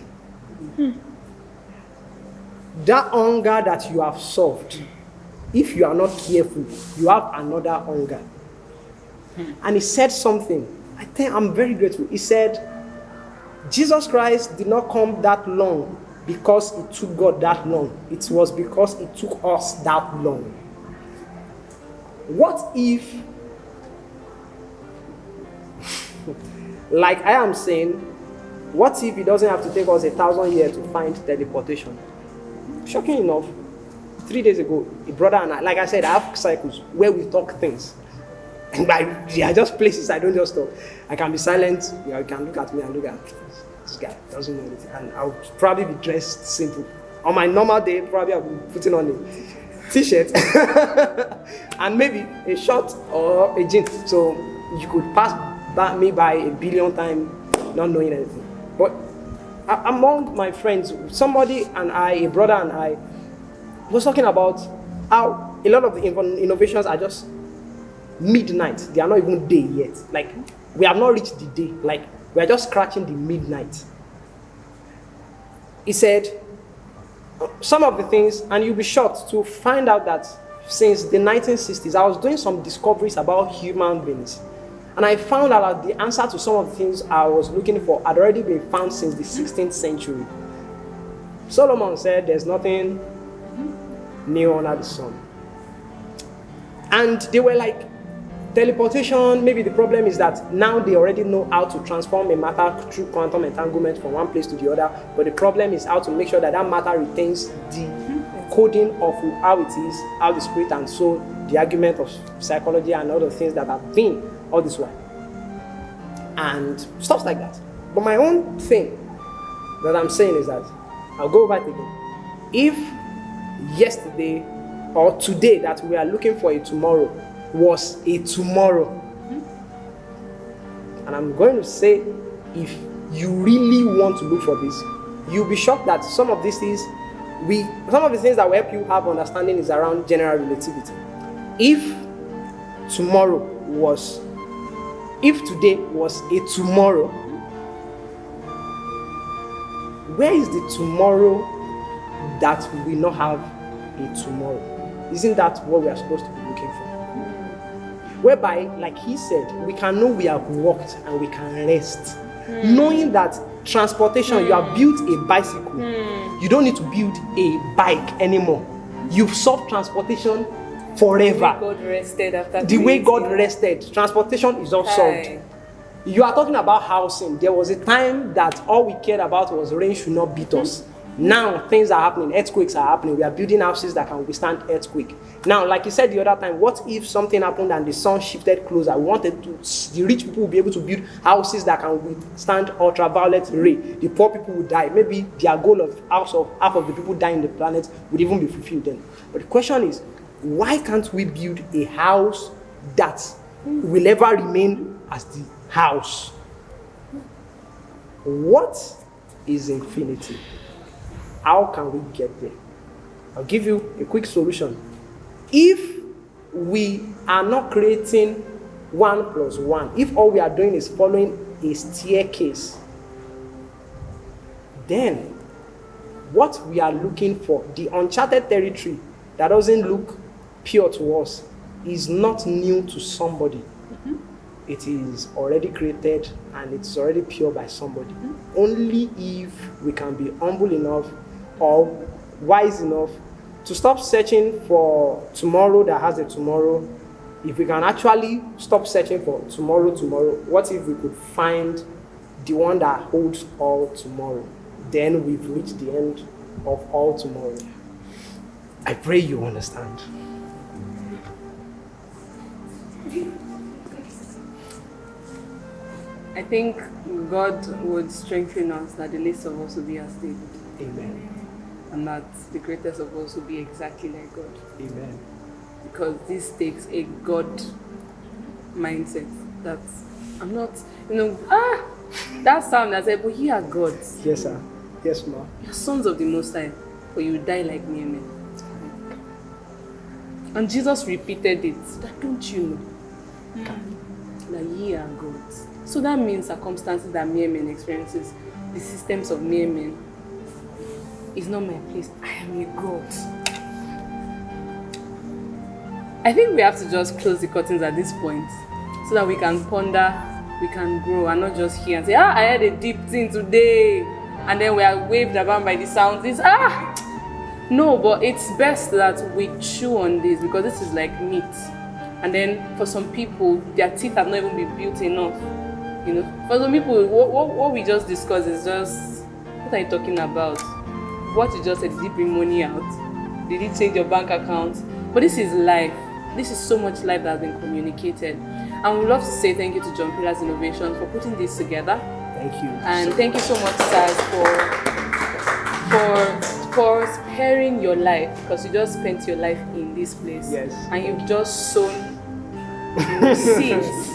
That hunger that you have solved, if you are not careful, you have another hunger. And he said something, I think I'm very grateful. He said, Jesus Christ did not come that long because it took God that long. It was because it took us that long. What if, like I am saying, what if it doesn't have to take us 1,000 years to find teleportation? Shocking enough, 3 days ago, a brother and I, like I said, I have cycles where we talk things. And they are just places I don't just talk. I can be silent, you can look at me and look at this guy, doesn't know anything. And I'll probably be dressed simple. On my normal day, probably I'll be putting on a t-shirt and maybe a short or a jeans. So you could pass me by a billion times not knowing anything. But among my friends, somebody and I, a brother and I, was talking about how a lot of the innovations are just midnight. They are not even day yet. Like, we have not reached the day. Like, we are just scratching the midnight. He said, some of the things, and you'll be shocked to find out that since the 1960s, I was doing some discoveries about human beings. And I found out that the answer to some of the things I was looking for had already been found since the 16th century. Solomon said there's nothing new under the sun. And they were like, teleportation, maybe the problem is that now they already know how to transform a matter through quantum entanglement from one place to the other, but the problem is how to make sure that that matter retains the coding of how it is, how the spirit and soul, the argument of psychology and other things that have been all this while. And stuff like that. But my own thing that I'm saying is that, I'll go over it again. If yesterday or today that we are looking for a tomorrow was a tomorrow, and I'm going to say, if you really want to look for this, you'll be shocked that some of the things that will help you have understanding is around general relativity. If today was a tomorrow, where is the tomorrow that we will not have a tomorrow? Isn't that what we are supposed to be looking for? Whereby, like he said, we can know we have walked and we can rest. Knowing that transportation, you have built a bicycle, you don't need to build a bike anymore. You've solved transportation forever. God rested after the way God rested, transportation is all solved. You are talking about housing. There was a time that all we cared about was rain should not beat us. Now things are happening, earthquakes are happening. We are building houses that can withstand earthquake. Now, like you said the other time, what if something happened and the sun shifted closer? The rich people will be able to build houses that can withstand ultraviolet ray. The poor people will die. Maybe their goal of half of the people dying on the planet would even be fulfilled then. But the question is, why can't we build a house that will ever remain as the house? What is infinity? How can we get there? I'll give you a quick solution. If we are not creating 1 + 1, if all we are doing is following a staircase, then what we are looking for, the uncharted territory that doesn't look pure to us, is not new to somebody. It is already created and it's already pure by somebody. Only if we can be humble enough or wise enough to stop searching for tomorrow that has a tomorrow. If we can actually stop searching for tomorrow, what if we could find the one that holds all tomorrow? Then we've reached the end of all tomorrow. I pray you understand. I think God would strengthen us that the least of us will be as David. Amen. And that the greatest of us will be exactly like God. Amen. Because this takes a God mindset that I'm not, that sound that said, but ye are gods. Yes, sir. Yes, ma'am. You're sons of the Most High, but you die like mere men. And Jesus repeated it. That don't you know? That ye are gods. So that means circumstances that mere men experiences, the systems of mere men, is not my place. I am a God. I think we have to just close the curtains at this point so that we can ponder, we can grow, and not just hear and say, I had a deep thing today, and then we are waved around by the sounds. No, but it's best that we chew on this because this is like meat. And then for some people, their teeth have not even been built enough. For some people, what we just discussed is just, what are you talking about? What you just said, did you bring money out? Did you change your bank account? But this is life. This is so much life that has been communicated. And we'd love to say thank you to JOHNPILLARS Innovations for putting this together. Thank you. And thank you so much, sirs, for sparing your life, because you just spent your life in this place. Yes. And you've just sown seeds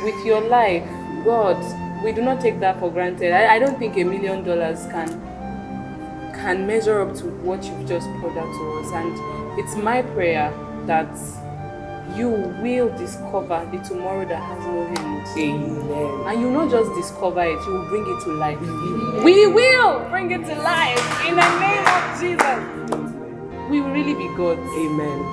with your life. God, we do not take that for granted. I don't think $1 million can measure up to what you've just poured out to us. And it's my prayer that you will discover the tomorrow that has no end. Amen. And you not just discover it, you will bring it to life. We will bring it to life in the name of Jesus. We will really be gods. Amen.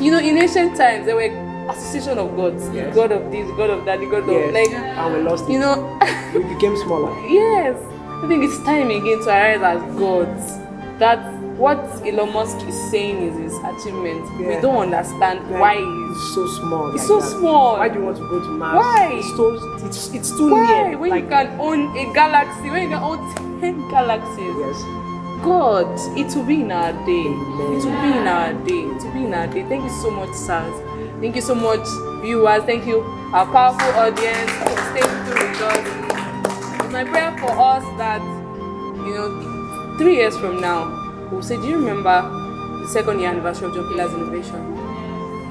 In ancient times there were association of gods. Yes. God of this, God of that, the God of And we lost it. We became smaller. Yes. I think it's time again to arise as gods. That what Elon Musk is saying is his achievement. Yeah. We don't understand why It's so small. it's so small. Why do you want to go to Mars? Why? It's too Why? near. When you can own a galaxy, when you can own 10 galaxies. Yes. God, it will be in our day. Amen. It will be in our day. It will be in our day. Thank you so much, sirs. Thank you so much, viewers. Thank you, our powerful audience, for staying through with us. my prayer for us that, 3 years from now, we'll say, do you remember the second year anniversary of JOHNPILLARS Innovation?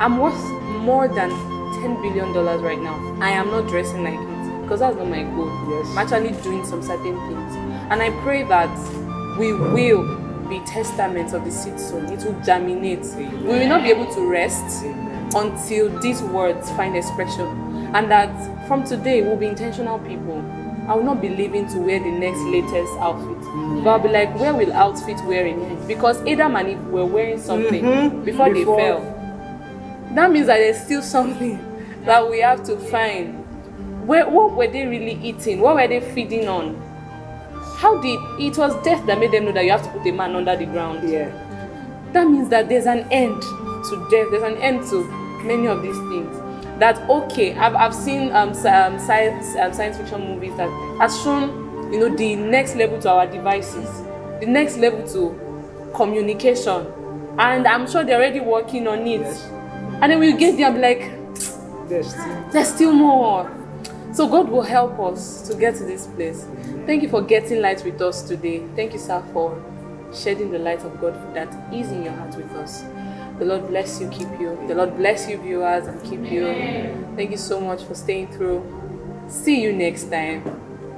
I'm worth more than $10 billion right now. I am not dressing like it because that's not my goal. Yes. I'm actually doing some certain things. And I pray that we will be testaments of the seed sown. It will germinate. Amen. We will not be able to rest Amen. until these words find expression. And that from today, we'll be intentional people. I will not be living to wear the next latest outfit. But I'll be like, where will outfit wearing? Because Adam and Eve were wearing something before they fell. That means that there's still something that we have to find. What were they really eating? What were they feeding on? It was death that made them know that you have to put a man under the ground. Yeah. That means that there's an end to death. There's an end to many of these things. That, okay, I've seen science fiction movies that has shown, the next level to our devices, the next level to communication. And I'm sure they're already working on it. Yes. And then we'll get there and be like, there's still more. So God will help us to get to this place. Thank you for getting light with us today. Thank you, sir, for shedding the light of God that is in your heart with us. The Lord bless you, keep you. The Lord bless you, viewers, and keep you. Thank you so much for staying through. See you next time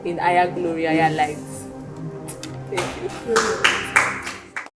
in higher glory, higher light. Thank you.